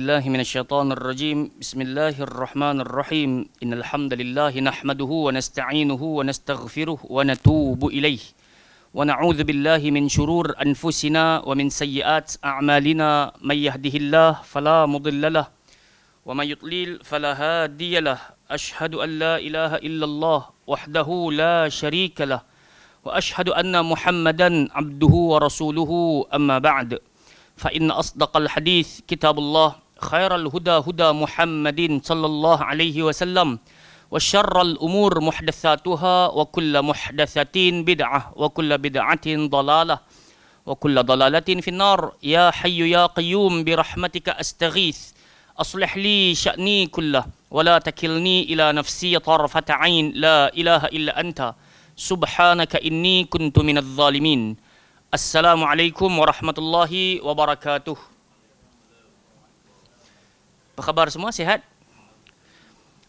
الله من الشيطان الرجيم بسم الله الرحمن الرحيم إن الحمد لله نحمده ونستعينه ونستغفره ونتوب إليه ونعوذ بالله من شرور أنفسنا ومن سيئات أعمالنا من يهده الله فلا مضل له ومن يضلل فلا هادي له أشهد أن لا إله إلا الله وحده لا شريك له وأشهد أن محمدا عبده ورسوله أما بعد فإن أصدق الحديث كتاب الله خير الهدى هدى محمد صلى الله عليه وسلم وشر الأمور محدثاتها وكل محدثة بدعة وكل بدعة ضلالة وكل ضلالة في النار يا حي يا قيوم برحمتك أستغيث أصلح لي شأني كله ولا تكلني إلى نفسي طرفة عين لا إله إلا أنت سبحانك إني كنت من الظالمين. Assalamualaikum warahmatullahi wabarakatuh. Apa khabar semua? Sihat?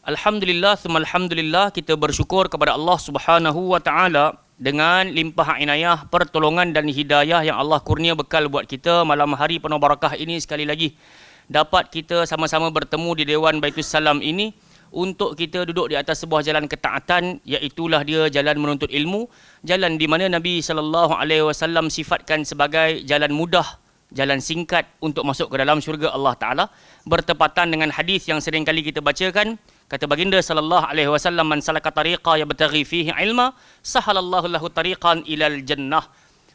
Alhamdulillah, alhamdulillah, kita bersyukur kepada Allah Subhanahu wa taala dengan limpah inayah, pertolongan dan hidayah yang Allah kurnia bekal buat kita malam hari penuh barakah ini. Sekali lagi dapat kita sama-sama bertemu di Dewan Baitus Salam ini untuk kita duduk di atas sebuah jalan ketaatan, iaitulah dia jalan menuntut ilmu, jalan di mana Nabi SAW sifatkan sebagai jalan mudah, jalan singkat untuk masuk ke dalam syurga Allah Ta'ala, bertepatan dengan hadis yang sering kali kita bacakan. Kata baginda SAW, man salaka tariqa yabtaghi fihi ilma sahalallahu lahu tariqan ilal jannah.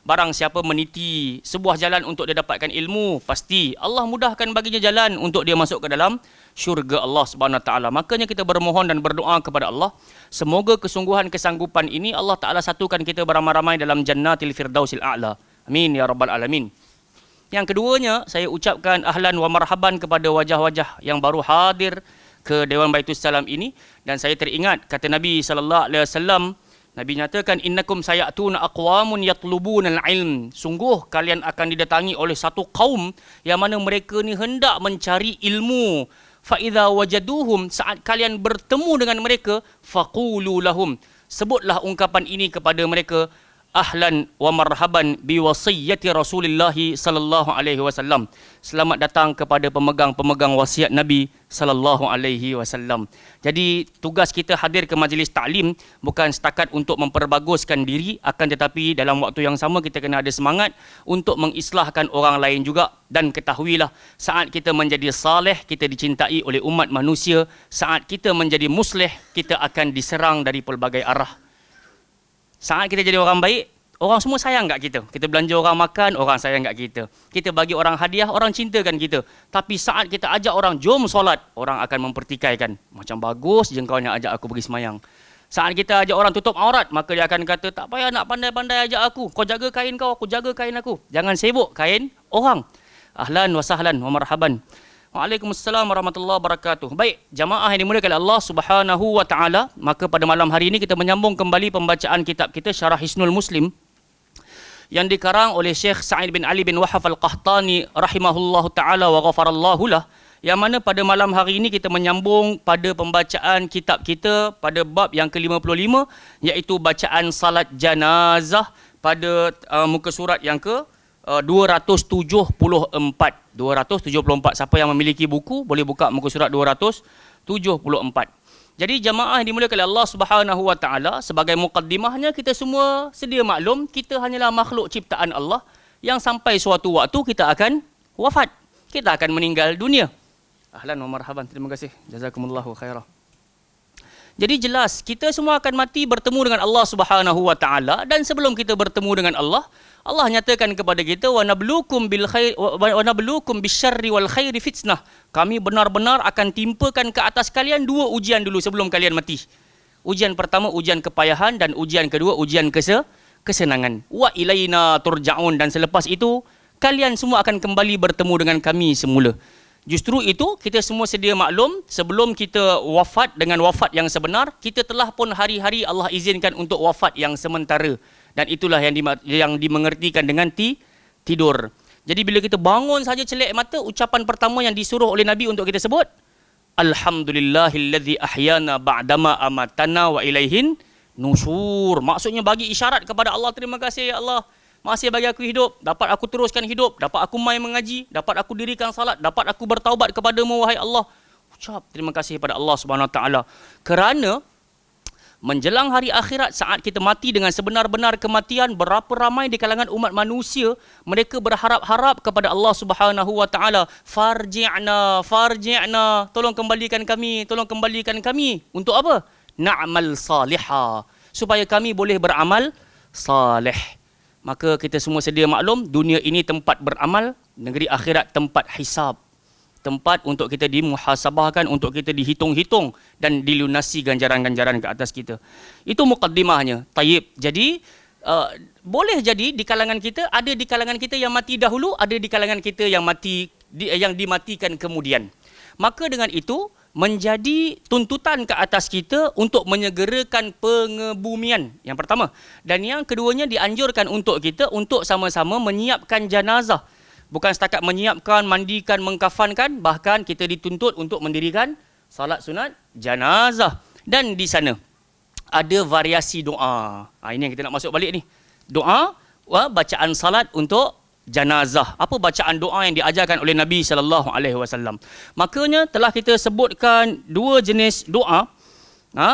Barang siapa meniti sebuah jalan untuk dia dapatkan ilmu, pasti Allah mudahkan baginya jalan untuk dia masuk ke dalam syurga Allah Subhanahu Wa Taala. Makanya kita bermohon dan berdoa kepada Allah, semoga kesungguhan kesanggupan ini Allah Taala satukan kita beramai-ramai dalam jannatil firdausil a'la. Amin ya rabbal alamin. Yang keduanya, saya ucapkan ahlan wa marhaban kepada wajah-wajah yang baru hadir ke Dewan Baitus Salam ini, dan saya teringat kata Nabi SAW. Nabi nyatakan, innakum sayatuna aqwamun yatlubuna al-ilm. Sungguh kalian akan didatangi oleh satu kaum yang mana mereka ni hendak mencari ilmu. Fa idza wajaduhum, saat kalian bertemu dengan mereka, faqulu lahum, sebutlah ungkapan ini kepada mereka, ahlan wa marhaban bi wasiyyati Rasulillah sallallahu alaihi wasallam. Selamat datang kepada pemegang-pemegang wasiat Nabi sallallahu alaihi wasallam. Jadi tugas kita hadir ke majlis taklim bukan setakat untuk memperbaguskan diri, akan tetapi dalam waktu yang sama kita kena ada semangat untuk mengislahkan orang lain juga. Dan ketahuilah, saat kita menjadi saleh, kita dicintai oleh umat manusia. Saat kita menjadi musleh, kita akan diserang dari pelbagai arah. Saat kita jadi orang baik, orang semua sayang kat kita. Kita belanja orang makan, orang sayang kat kita. Kita bagi orang hadiah, orang cintakan kita. Tapi saat kita ajak orang jom solat, orang akan mempertikaikan. Macam bagus je kau nak ajak aku pergi semayang. Saat kita ajak orang tutup aurat, maka dia akan kata, tak payah nak pandai-pandai ajak aku. Kau jaga kain kau, aku jaga kain aku. Jangan sibuk kain orang. Ahlan wa sahlan wa marhaban. Waalaikumsalam warahmatullahi wabarakatuh. Baik, jamaah yang dimuliakan oleh Allah Subhanahu wa taala, maka pada malam hari ini kita menyambung kembali pembacaan kitab kita Syarah Hisnul Muslim yang dikarang oleh Syekh Sa'id bin Ali bin Wahhaf Al-Qahtani rahimahullahu taala wa ghafarallahu lah, yang mana pada malam hari ini kita menyambung pada pembacaan kitab kita pada bab yang ke-55, iaitu bacaan salat janazah pada muka surat yang ke 274. Siapa yang memiliki buku boleh buka muka surat 274. Jadi jamaah yang dimuliakan oleh Allah Subhanahu wa taala, sebagai mukaddimahnya kita semua sedia maklum, kita hanyalah makhluk ciptaan Allah yang sampai suatu waktu kita akan wafat. Kita akan meninggal dunia. Ahlan wa marhaban. Terima kasih. Jazakumullahu khairah. Jadi jelas kita semua akan mati bertemu dengan Allah Subhanahu wa taala, dan sebelum kita bertemu dengan Allah, Allah nyatakan kepada kita, wa nabluukum bil khair wa nabluukum bisyarri wal khairi fitnah. Kami benar-benar akan timpakan ke atas kalian dua ujian dulu sebelum kalian mati. Ujian pertama ujian kepayahan, dan ujian kedua ujian kesenangan. Wa ilaina turja'un, dan selepas itu kalian semua akan kembali bertemu dengan kami semula. Justru itu kita semua sedia maklum, sebelum kita wafat dengan wafat yang sebenar, kita telah pun hari-hari Allah izinkan untuk wafat yang sementara. Dan itulah yang dimengertikan dengan tidur. Jadi bila kita bangun saja celek mata, ucapan pertama yang disuruh oleh Nabi untuk kita sebut, Alhamdulillahilladzi ahyana ba'dama amatana wa ilaihin nusyur. Maksudnya bagi isyarat kepada Allah, terima kasih ya Allah. masih bagi aku hidup, dapat aku teruskan hidup, dapat aku mai mengaji, dapat aku dirikan salat, dapat aku bertaubat kepadamu wahai Allah. Ucap terima kasih kepada Allah Subhanahu Wa Taala. Kerana menjelang hari akhirat, saat kita mati dengan sebenar-benar kematian, berapa ramai di kalangan umat manusia mereka berharap-harap kepada Allah Subhanahu Wa Taala, farji'na, farji'na, tolong kembalikan kami, tolong kembalikan kami. Untuk apa? Na'mal salihah, supaya kami boleh beramal salih. Maka kita semua sedia maklum, dunia ini tempat beramal, negeri akhirat tempat hisab. Tempat untuk kita dimuhasabahkan, untuk kita dihitung-hitung dan dilunasi ganjaran-ganjaran ke atas kita. Itu mukaddimahnya. Tayyib. Jadi, boleh jadi di kalangan kita, ada di kalangan kita yang mati dahulu, ada di kalangan kita yang yang dimatikan kemudian. Maka dengan itu, menjadi tuntutan ke atas kita untuk menyegerakan pengebumian. Yang pertama. Dan yang keduanya dianjurkan untuk kita untuk sama-sama menyiapkan jenazah. Bukan setakat menyiapkan, mandikan, mengkafankan, bahkan kita dituntut untuk mendirikan salat sunat jenazah. Dan di sana ada variasi doa. Ini yang kita nak masuk balik ni. Doa, bacaan salat untuk jenazah. Apa bacaan doa yang diajarkan oleh Nabi SAW? Makanya telah kita sebutkan dua jenis doa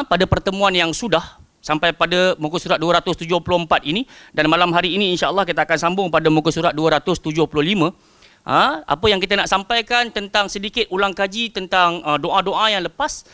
pada pertemuan yang sudah, sampai pada muka surat 274 ini, dan malam hari ini insya-Allah kita akan sambung pada muka surat 275. Apa yang kita nak sampaikan tentang sedikit ulang kaji tentang doa-doa yang lepas.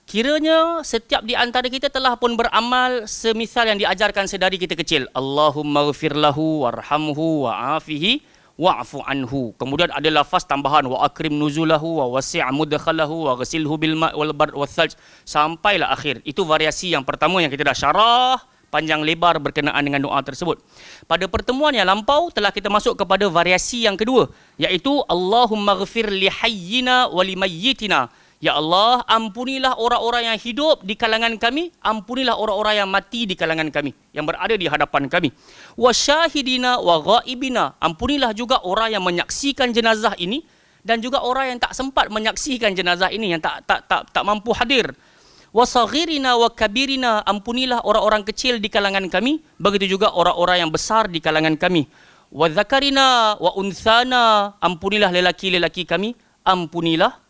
Kiranya setiap di antara kita telah pun beramal semisal yang diajarkan sedari kita kecil. Allahumma ghfir lahu warhamhu wa'afihi wa'fu anhu. Kemudian ada lafaz tambahan wa akrim nuzulahu wa wasi' mudkhalahu wa ghasilhu bil ma' wal bar wal thalj sampailah akhir. Itu variasi yang pertama yang kita dah syarah panjang lebar berkenaan dengan doa tersebut. Pada pertemuan yang lampau telah kita masuk kepada variasi yang kedua, iaitu Allahumma ghfir li hayyina wa li mayyitina. Ya Allah, ampunilah orang-orang yang hidup di kalangan kami, ampunilah orang-orang yang mati di kalangan kami, yang berada di hadapan kami. Wa syahidina wa ghaibina, ampunilah juga orang yang menyaksikan jenazah ini dan juga orang yang tak sempat menyaksikan jenazah ini, yang tak mampu hadir. Wa saghirina wa kabirina, ampunilah orang-orang kecil di kalangan kami, begitu juga orang-orang yang besar di kalangan kami. Wa dzakarina wa unthana, ampunilah lelaki-lelaki kami, ampunilah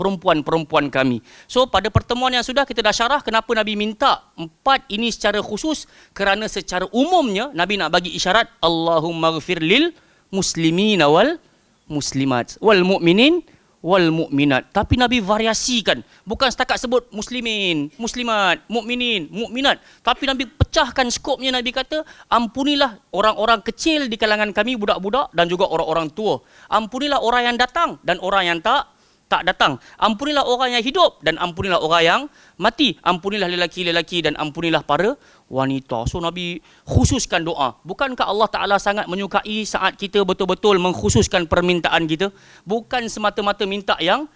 perempuan-perempuan kami. So pada pertemuan yang sudah kita dah syarah kenapa Nabi minta empat ini secara khusus, kerana secara umumnya Nabi nak bagi isyarat Allahumma ghfir lil muslimina wal muslimat wal mu'minin wal mu'minat. Tapi Nabi variasikan, bukan setakat sebut muslimin, muslimat, mukminin, mukminat, tapi Nabi pecahkan skopnya. Nabi kata ampunilah orang-orang kecil di kalangan kami, budak-budak dan juga orang-orang tua. Ampunilah orang yang datang dan orang yang tak datang. Ampunilah orang yang hidup dan ampunilah orang yang mati. Ampunilah lelaki-lelaki dan ampunilah para wanita. So Nabi khususkan doa. Bukankah Allah Ta'ala sangat menyukai saat kita betul-betul mengkhususkan permintaan kita? Bukan semata-mata minta yang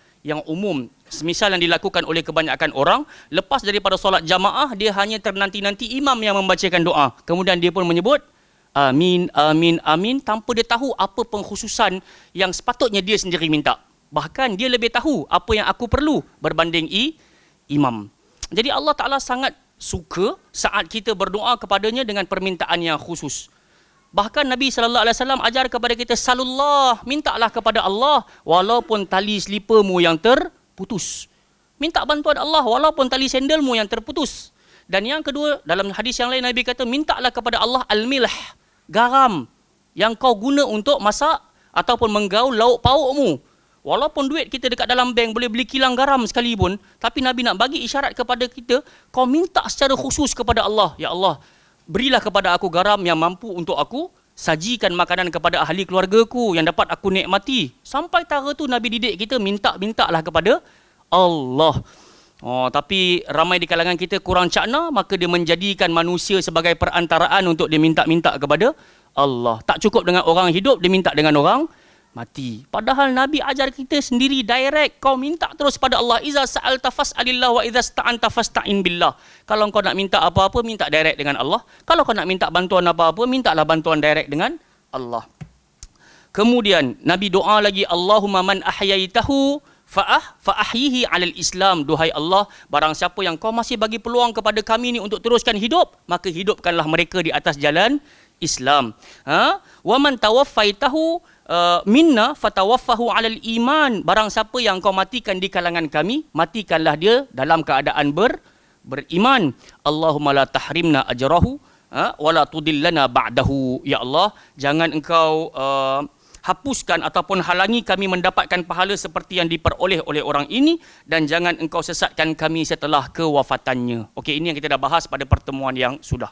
umum. Semisal yang dilakukan oleh kebanyakan orang, lepas daripada solat jamaah, dia hanya ternanti-nanti imam yang membacakan doa. Kemudian dia pun menyebut amin, amin, amin, tanpa dia tahu apa pengkhususan yang sepatutnya dia sendiri minta. Bahkan dia lebih tahu apa yang aku perlu berbanding imam. Jadi Allah Ta'ala sangat suka saat kita berdoa kepadanya dengan permintaan yang khusus. Bahkan Nabi SAW ajar kepada kita, salullah, mintalah kepada Allah walaupun tali selipamu yang terputus. Minta bantuan Allah walaupun tali sandalmu yang terputus. Dan yang kedua, dalam hadis yang lain Nabi kata, mintalah kepada Allah al-milah, garam yang kau guna untuk masak ataupun menggaul lauk paukmu. Walaupun duit kita dekat dalam bank boleh beli kilang garam sekalipun, tapi Nabi nak bagi isyarat kepada kita, kau minta secara khusus kepada Allah. Ya Allah, berilah kepada aku garam yang mampu untuk aku sajikan makanan kepada ahli keluargaku yang dapat aku nikmati. Sampai tara tu Nabi didik kita mintalah kepada Allah. Tapi ramai di kalangan kita kurang cakna, maka dia menjadikan manusia sebagai perantaraan untuk dia minta-minta kepada Allah. Tak cukup dengan orang hidup, dia minta dengan orang mati. Padahal Nabi ajar kita sendiri direct, kau minta terus pada Allah. Iza sa'alta fas'alillah wa iza sta'anta fasta'in billah. Kalau kau nak minta apa-apa, minta direct dengan Allah. Kalau kau nak minta bantuan apa-apa, mintalah bantuan direct dengan Allah. Kemudian Nabi doa lagi, Allahumma man ahyaitahu fa'ahyihi 'alal Islam. Duhai Allah, barang siapa yang kau masih bagi peluang kepada kami ni untuk teruskan hidup, maka hidupkanlah mereka di atas jalan Islam. Wa man tawaffaitahu minna fatawaffahu 'alal iman. Barang siapa yang kau matikan di kalangan kami, matikanlah dia dalam keadaan beriman. Allahumma la tahrimna ajrahu wa la tudillana ba'dahu. Ya Allah, jangan engkau hapuskan ataupun halangi kami mendapatkan pahala seperti yang diperoleh oleh orang ini, dan jangan engkau sesatkan kami setelah kewafatannya. Okey, ini yang kita dah bahas pada pertemuan yang sudah.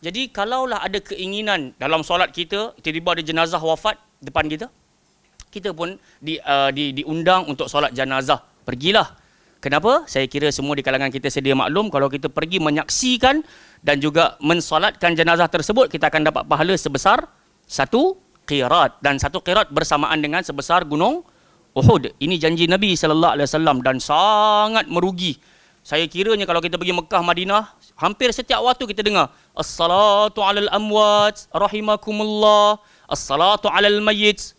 Jadi kalaulah ada keinginan dalam solat kita, tiba-tiba ada jenazah wafat depan kita, kita pun diundang untuk solat jenazah. Pergilah. Kenapa? Saya kira semua di kalangan kita sedia maklum, kalau kita pergi menyaksikan dan juga mensolatkan jenazah tersebut, kita akan dapat pahala sebesar 1 qirat, dan 1 qirat bersamaan dengan sebesar gunung Uhud. Ini janji Nabi SAW dan sangat merugi. Saya kiranya kalau kita pergi Mekah, Madinah, hampir setiap waktu kita dengar as-salatu 'alal amwat rahimakumullah, as-salatu 'alal mayyit,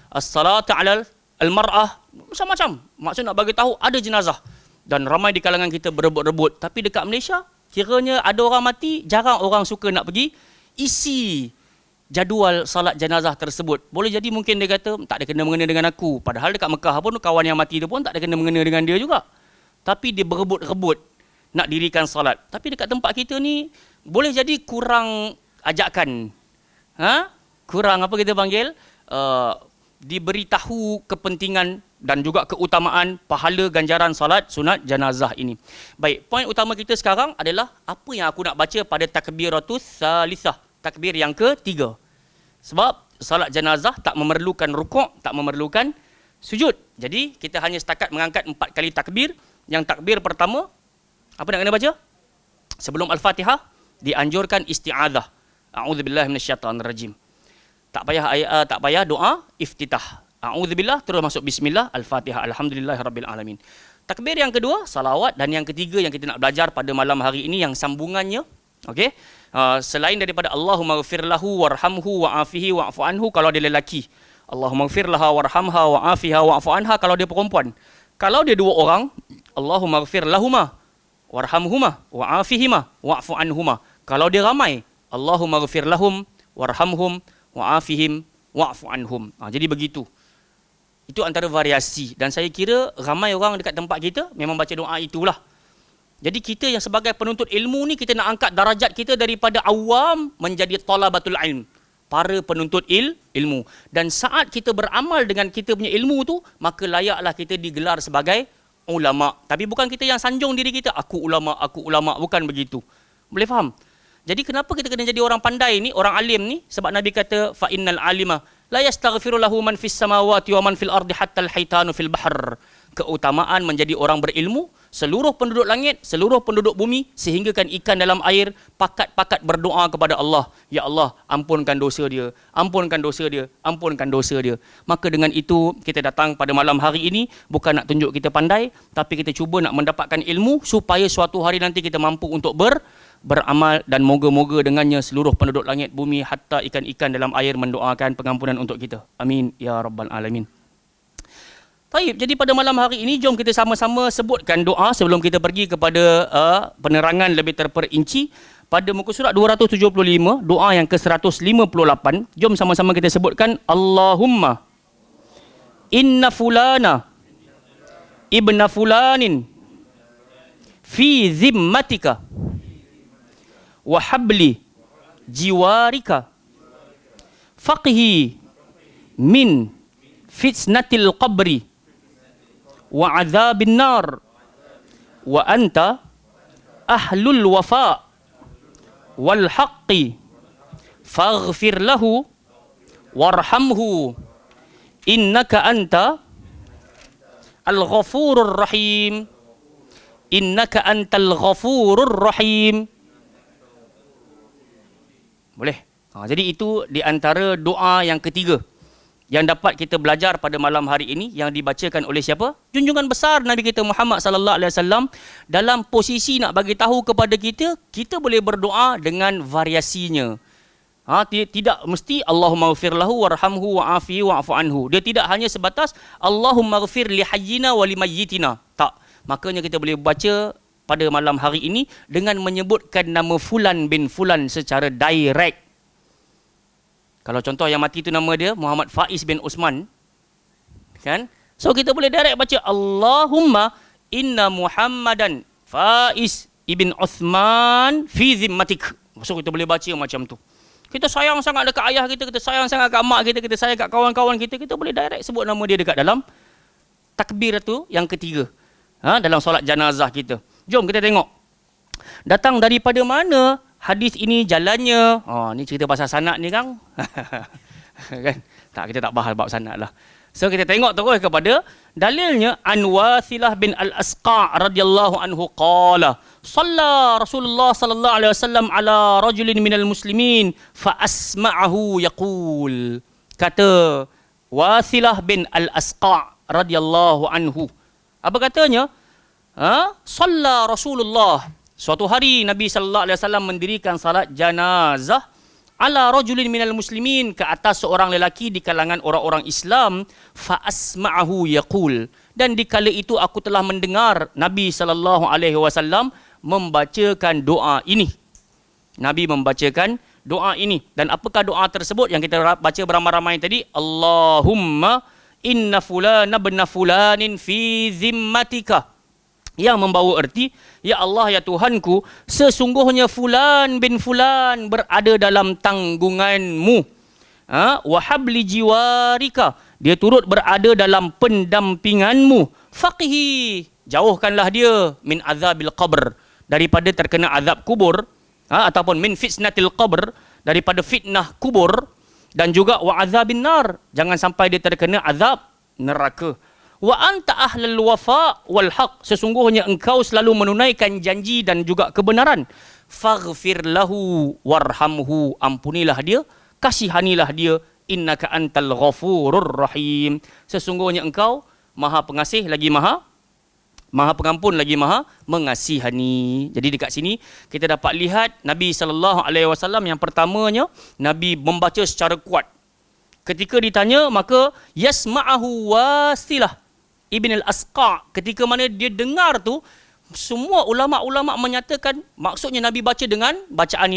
as-salatu 'alal al-mar'ah, macam-macam. Maksud nak bagi tahu ada jenazah, dan ramai di kalangan kita berebut-rebut. Tapi dekat Malaysia, kiranya ada orang mati, jarang orang suka nak pergi isi jadual salat jenazah tersebut. Boleh jadi mungkin dia kata tak ada kena-mengena dengan aku, padahal dekat Mekah pun kawan yang mati tu pun tak ada kena-mengena dengan dia juga, tapi dia berebut-rebut nak dirikan salat. Tapi dekat tempat kita ni boleh jadi kurang ajakan, kurang apa kita panggil, diberitahu kepentingan dan juga keutamaan pahala ganjaran salat sunat jenazah ini. Baik, poin utama kita sekarang adalah apa yang aku nak baca pada takbiratus salisah, takbir yang ketiga. Sebab salat jenazah tak memerlukan rukuk, tak memerlukan sujud. Jadi kita hanya setakat mengangkat 4 kali takbir. Yang takbir pertama, apa nak kena baca? Sebelum Al-Fatihah, dianjurkan isti'adzah. A'udzubillahi minasyaitanirrajim. Tak payah doa iftitah. A'udzubillah terus masuk bismillah, Al-Fatihah, alhamdulillahirabbil alamin. Takbir yang kedua salawat, dan yang ketiga yang kita nak belajar pada malam hari ini yang sambungannya, okey. Selain daripada Allahumma ghfir lahu warhamhu wa'afihi wa'fu anhu kalau dia lelaki. Allahumma ghfir laha warhamha wa'afiha wa'fu anha kalau dia perempuan. Kalau dia 2 orang, Allahumma ghfir lahuma warhamhuma wa'afihima wa'fu anhuma. Kalau dia ramai, Allahumma ghfir lahum warhamhum wa'afihim wa'fu anhum. Jadi begitu. Itu antara variasi, dan saya kira ramai orang dekat tempat kita memang baca doa itulah. Jadi kita yang sebagai penuntut ilmu ni, kita nak angkat darajat kita daripada awam menjadi talabatul ilm, para penuntut ilmu. Dan saat kita beramal dengan kita punya ilmu tu, maka layaklah kita digelar sebagai ulama. Tapi bukan kita yang sanjung diri kita, aku ulama, bukan begitu. Boleh faham? Jadi kenapa kita kena jadi orang pandai ni, orang alim ni? Sebab Nabi kata fa innal alima la yastaghfiru lahu man fis samawati wa man fil ardi hatta al haitanu fil bahr. Keutamaan menjadi orang berilmu, seluruh penduduk langit, seluruh penduduk bumi, sehinggakan ikan dalam air pakat-pakat berdoa kepada Allah, ya Allah, ampunkan dosa dia, ampunkan dosa dia, ampunkan dosa dia. Maka dengan itu kita datang pada malam hari ini bukan nak tunjuk kita pandai, tapi kita cuba nak mendapatkan ilmu supaya suatu hari nanti kita mampu untuk beramal, dan moga-moga dengannya seluruh penduduk langit bumi hatta ikan-ikan dalam air mendoakan pengampunan untuk kita. Amin ya rabbal alamin. Baik, jadi pada malam hari ini jom kita sama-sama sebutkan doa sebelum kita pergi kepada penerangan lebih terperinci pada muka surat 275, doa yang ke-158. Jom sama-sama kita sebutkan, Allahumma inna fulana ibna fulanin fi zimmatika wa habli jiwarika faqhi min fitnatil qabri wa azabin nar wa anta ahlul wafa wal haqqi faghfir lahu warhamhu innaka anta al-ghafurur rahim, innaka antal ghafurur rahim. Boleh? Jadi itu di antara doa yang ketiga yang dapat kita belajar pada malam hari ini, yang dibacakan oleh siapa? Junjungan besar Nabi kita Muhammad sallallahu alaihi wasallam, dalam posisi nak bagi tahu kepada kita, kita boleh berdoa dengan variasinya. Tidak mesti Allahumma ghfir lahu warhamhu wa'afihi wa'fu anhu. Dia tidak hanya sebatas Allahumma ghfir li hayyina wa li mayyitina. Tak. Makanya kita boleh baca pada malam hari ini dengan menyebutkan nama fulan bin fulan secara direct. Kalau contoh yang mati tu nama dia Muhammad Faiz bin Usman, kan? So kita boleh direct baca Allahumma inna Muhammadan Faiz ibn Uthman fi zimmatik. So kita boleh baca macam tu. Kita sayang sangat dekat ayah kita sayang sangat kat mak kita sayang kat kawan-kawan kita boleh direct sebut nama dia dekat dalam takbir tu yang ketiga. Dalam solat jenazah kita. Jom kita tengok. Datang daripada mana hadis ini jalannya? Ni cerita pasal sanad ni kan? Kan? Tak, kita tak bahas bab sanad lah. So kita tengok terus kepada dalilnya an Wathilah bin Al-Asqa' radhiyallahu anhu qala shalla Rasulullah sallallahu alaihi wasallam ala rajulin minal muslimin fa asma'ahu yaqul. Kata Wathilah bin Al-Asqa' radhiyallahu anhu, apa katanya? Shalla Rasulullah, suatu hari Nabi sallallahu alaihi wasallam mendirikan salat janazah ala rajulin minal muslimin, ke atas seorang lelaki di kalangan orang-orang Islam, fa asma'ahu yaqul, dan di kala itu aku telah mendengar Nabi sallallahu alaihi wasallam membacakan doa ini. Nabi membacakan doa ini, dan apakah doa tersebut yang kita baca beramai-ramai tadi? Allahumma inna fulana bin fulanin fi zimmatika, yang membawa erti, ya Allah ya Tuhanku, sesungguhnya fulan bin fulan berada dalam tanggunganmu. Wa habli jiwarika, dia turut berada dalam pendampinganmu. Faqihi, jauhkanlah dia min azabil qabr, daripada terkena azab kubur, ataupun min fitnatil qabr, daripada fitnah kubur, dan juga wa azabin nar, jangan sampai dia terkena azab neraka. Wa anta ahlul wafa wal haq, sesungguhnya engkau selalu menunaikan janji dan juga kebenaran. Faghfir lahu warhamhu, ampunilah dia, kasihanilah dia. Innaka antal ghafurur rahim, sesungguhnya engkau maha pengasih lagi maha pengampun lagi maha mengasihani. Jadi dekat sini kita dapat lihat Nabi sallallahu alaihi wasallam, yang pertamanya Nabi membaca secara kuat. Ketika ditanya, maka yasma'ahu Wathilah Ibn Al-Asqa', ketika mana dia dengar tu, semua ulama-ulama menyatakan maksudnya Nabi baca dengan bacaan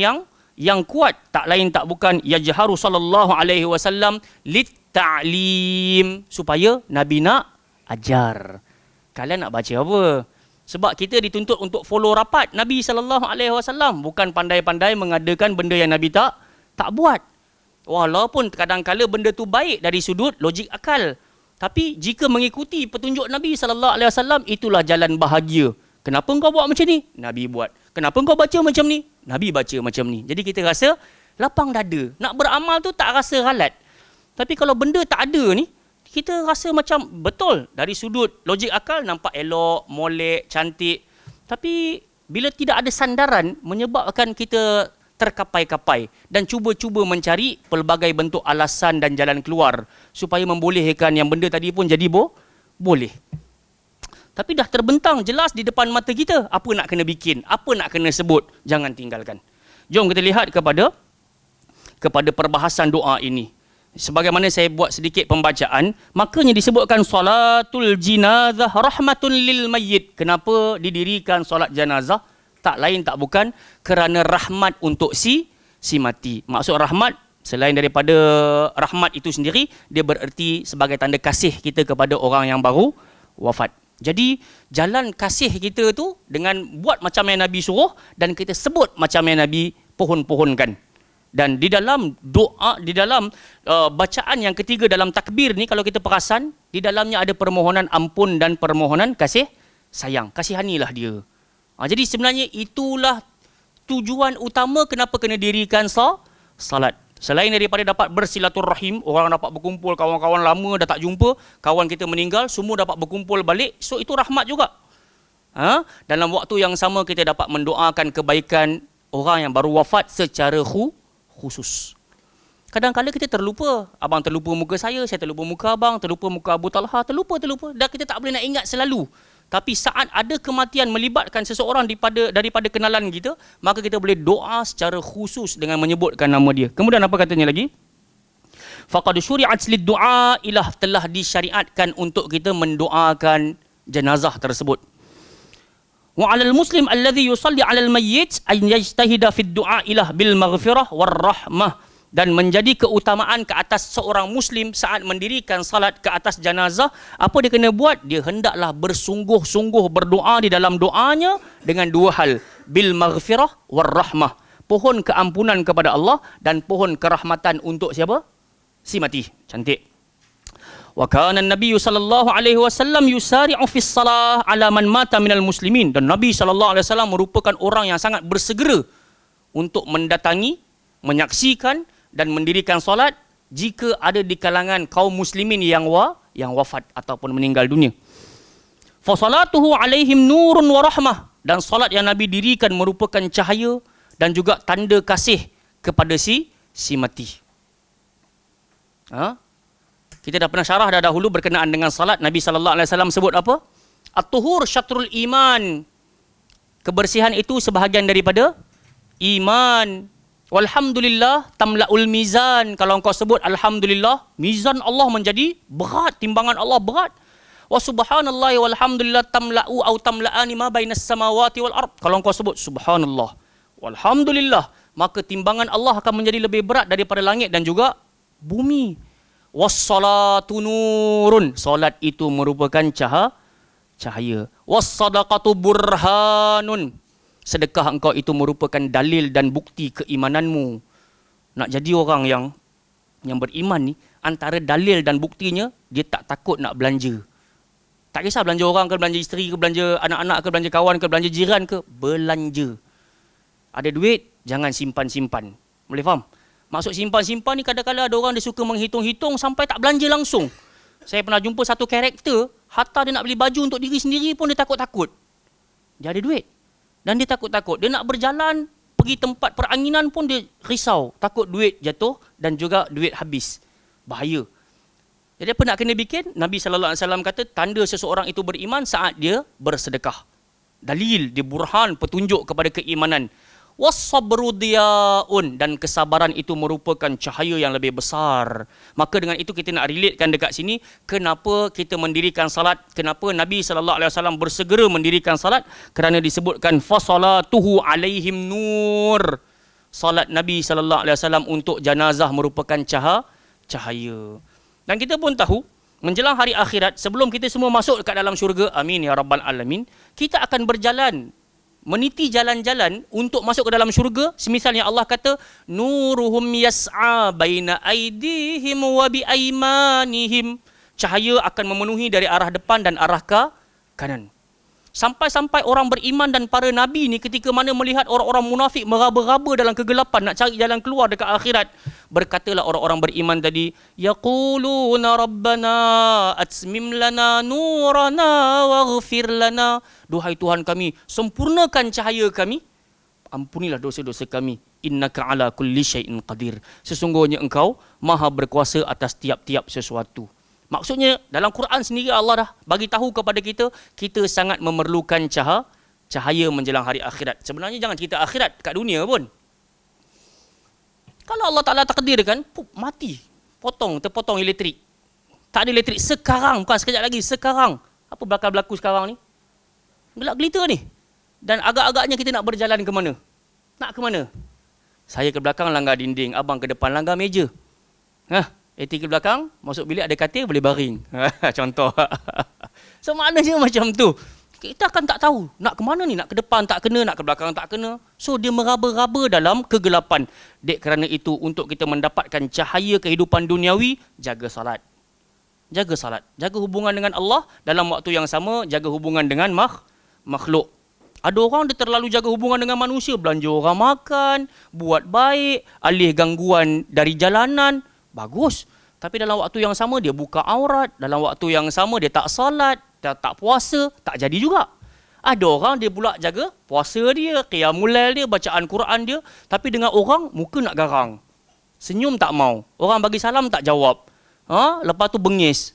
yang kuat, tak lain tak bukan yajharu sallallahu alaihi wasallam lit-ta'lim, supaya Nabi nak ajar. Kalian nak baca apa? Sebab kita dituntut untuk follow rapat Nabi sallallahu alaihi wasallam, bukan pandai-pandai mengadakan benda yang Nabi tak buat. Walaupun kadang-kala benda tu baik dari sudut logik akal, tapi jika mengikuti petunjuk Nabi sallallahu alaihi wasallam, itulah jalan bahagia. Kenapa engkau buat macam ni? Nabi buat. Kenapa engkau baca macam ni? Nabi baca macam ni. Jadi kita rasa lapang dada. Nak beramal tu tak rasa ralat. Tapi kalau benda tak ada ni, kita rasa macam betul. Dari sudut logik akal nampak elok, molek, cantik. Tapi bila tidak ada sandaran, menyebabkan kita terkapai-kapai dan cuba-cuba mencari pelbagai bentuk alasan dan jalan keluar supaya membolehkan yang benda tadi pun jadi boleh. Tapi dah terbentang jelas di depan mata kita, apa nak kena bikin, apa nak kena sebut, jangan tinggalkan. Jom kita lihat kepada perbahasan doa ini. Sebagaimana saya buat sedikit pembacaan, makanya disebutkan salatul jinazah rahmatun lil mayyit. Kenapa didirikan solat jenazah? Tak lain tak bukan kerana rahmat untuk si mati. Maksud rahmat, selain daripada rahmat itu sendiri, dia bererti sebagai tanda kasih kita kepada orang yang baru wafat. Jadi jalan kasih kita tu dengan buat macam yang Nabi suruh, dan kita sebut macam yang Nabi pohon-pohonkan. Dan di dalam doa, di dalam bacaan yang ketiga dalam takbir ni, kalau kita perasan, di dalamnya ada permohonan ampun dan permohonan kasih sayang. Kasihanilah dia. Jadi sebenarnya itulah tujuan utama kenapa kena dirikan salat. Selain daripada dapat bersilaturrahim, orang dapat berkumpul, kawan-kawan lama dah tak jumpa, kawan kita meninggal, semua dapat berkumpul balik, so itu rahmat juga. Dalam waktu yang sama kita dapat mendoakan kebaikan orang yang baru wafat secara khusus. Kadang-kadang kita terlupa. Abang terlupa muka saya terlupa muka abang, terlupa muka Abu Talha, terlupa. Dan kita tak boleh nak ingat selalu. Tapi saat ada kematian melibatkan seseorang daripada kenalan kita, maka kita boleh doa secara khusus dengan menyebutkan nama dia. Kemudian apa katanya lagi? Faqad syuri'at lid-du'a, ilah telah disyariatkan untuk kita mendoakan jenazah tersebut. Wa 'alal muslim alladhi yusalli 'alal mayyit an yajtahida fid du'a ilah bil maghfirah war rahmah. dan menjadi keutamaan ke atas seorang Muslim saat mendirikan salat ke atas jenazah, apa dia kena buat? Dia hendaklah bersungguh-sungguh berdoa di dalam doanya dengan dua hal. Bil maghfirah war rahmah. Pohon keampunan kepada Allah dan pohon kerahmatan untuk siapa? Si mati. Cantik. Wa kana an-nabiy sallallahu alaihi wasallam yusari'u fis salah ala man mata minal muslimin. Dan Nabi sallallahu alaihi wasallam merupakan orang yang sangat bersegera untuk mendatangi, menyaksikan dan mendirikan solat jika ada di kalangan kaum muslimin yang wafat ataupun meninggal dunia. Fa salatuhu alaihim nurun wa rahmah. Dan solat yang Nabi dirikan merupakan cahaya dan juga tanda kasih kepada si mati. Kita dah pernah syarah dah dahulu berkenaan dengan salat. Nabi sallallahu alaihi wasallam sebut apa? At-tuhur syatrul iman. Kebersihan itu sebahagian daripada iman. Walhamdulillah tamla'ul mizan. Kalau engkau sebut alhamdulillah, mizan Allah menjadi berat, timbangan Allah berat. Wa subhanallahi walhamdulillah tamla'u au tamla'ani ma bainas samawati wal ard. Kalau engkau sebut subhanallah walhamdulillah, maka timbangan Allah akan menjadi lebih berat daripada langit dan juga bumi. Was-salatu nurun. Solat itu merupakan cahaya. Was-sadaqatu burhanun. Sedekah engkau itu merupakan dalil dan bukti keimananmu. Nak jadi orang yang beriman ni, antara dalil dan buktinya, dia tak takut nak belanja. Tak kisah belanja orang ke, belanja isteri ke, belanja anak-anak ke, belanja kawan ke, belanja jiran ke, belanja. Ada duit, jangan simpan-simpan. Boleh faham? Maksud simpan-simpan ni kadang-kadang ada orang dia suka menghitung-hitung sampai tak belanja langsung. Saya pernah jumpa satu karakter, hatta dia nak beli baju untuk diri sendiri pun dia takut-takut. Dia ada duit. Dan dia takut-takut. Dia nak berjalan, pergi tempat peranginan pun dia risau. Takut duit jatuh dan juga duit habis. Bahaya. Jadi apa nak kena bikin? Nabi SAW kata, tanda seseorang itu beriman saat dia bersedekah. Dalil, dia burhan, petunjuk kepada keimanan. Was-sabru diyaun. Dan kesabaran itu merupakan cahaya yang lebih besar. Maka dengan itu kita nak relatekan dekat sini, kenapa kita mendirikan salat, kenapa Nabi SAW bersegera mendirikan salat, kerana disebutkan fasalatuhu alaihim nur. Salat Nabi SAW untuk jenazah merupakan cahaya. Dan kita pun tahu, menjelang hari akhirat, sebelum kita semua masuk kat dalam syurga, amin ya rabbal alamin, kita akan berjalan meniti jalan-jalan untuk masuk ke dalam syurga. Semisalnya Allah kata, nuruhum yas'a baina aidihim wa bi aymanihim. Cahaya akan memenuhi dari arah depan dan arah kanan. Sampai-sampai orang beriman dan para nabi ni ketika mana melihat orang-orang munafik meraba-raba dalam kegelapan nak cari jalan keluar dekat akhirat, berkatalah orang-orang beriman tadi, yaquluna rabbana atmim lana nurana waghfir lana. Duhai Tuhan kami, sempurnakan cahaya kami, ampunilah dosa-dosa kami. Innaka ala kulli syai'in qadir. Sesungguhnya engkau maha berkuasa atas tiap-tiap sesuatu. Maksudnya dalam Quran sendiri Allah dah bagi tahu kepada kita, kita sangat memerlukan cahaya menjelang hari akhirat. Sebenarnya jangan cerita akhirat, kat dunia pun. Kalau Allah Ta'ala takdirkan, mati, terpotong elektrik. Tak ada elektrik sekarang, bukan sekejap lagi, sekarang. Apa bakal berlaku sekarang ni? Gelap gelita ni. Dan agak-agaknya kita nak berjalan ke mana? Nak ke mana? Saya ke belakang langgar dinding, abang ke depan langgar meja. AT ke belakang, masuk bilik ada katil, boleh baring. Contoh. So maknanya macam tu. Kita akan tak tahu nak ke mana ni, nak ke depan tak kena, nak ke belakang tak kena. So dia meraba-raba dalam kegelapan. Dek kerana itu, untuk kita mendapatkan cahaya kehidupan duniawi, jaga salat. Jaga salat. Jaga hubungan dengan Allah, dalam waktu yang sama jaga hubungan dengan makhluk. Ada orang dia terlalu jaga hubungan dengan manusia, belanja orang makan, buat baik, alih gangguan dari jalanan. Bagus. Tapi dalam waktu yang sama dia buka aurat. Dalam waktu yang sama dia tak salat, tak puasa. Tak jadi juga. Ada orang dia pula jaga puasa dia, qiyamul lail dia, bacaan Quran dia. Tapi dengan orang, muka nak garang. Senyum tak mau. Orang bagi salam tak jawab. Lepas tu bengis.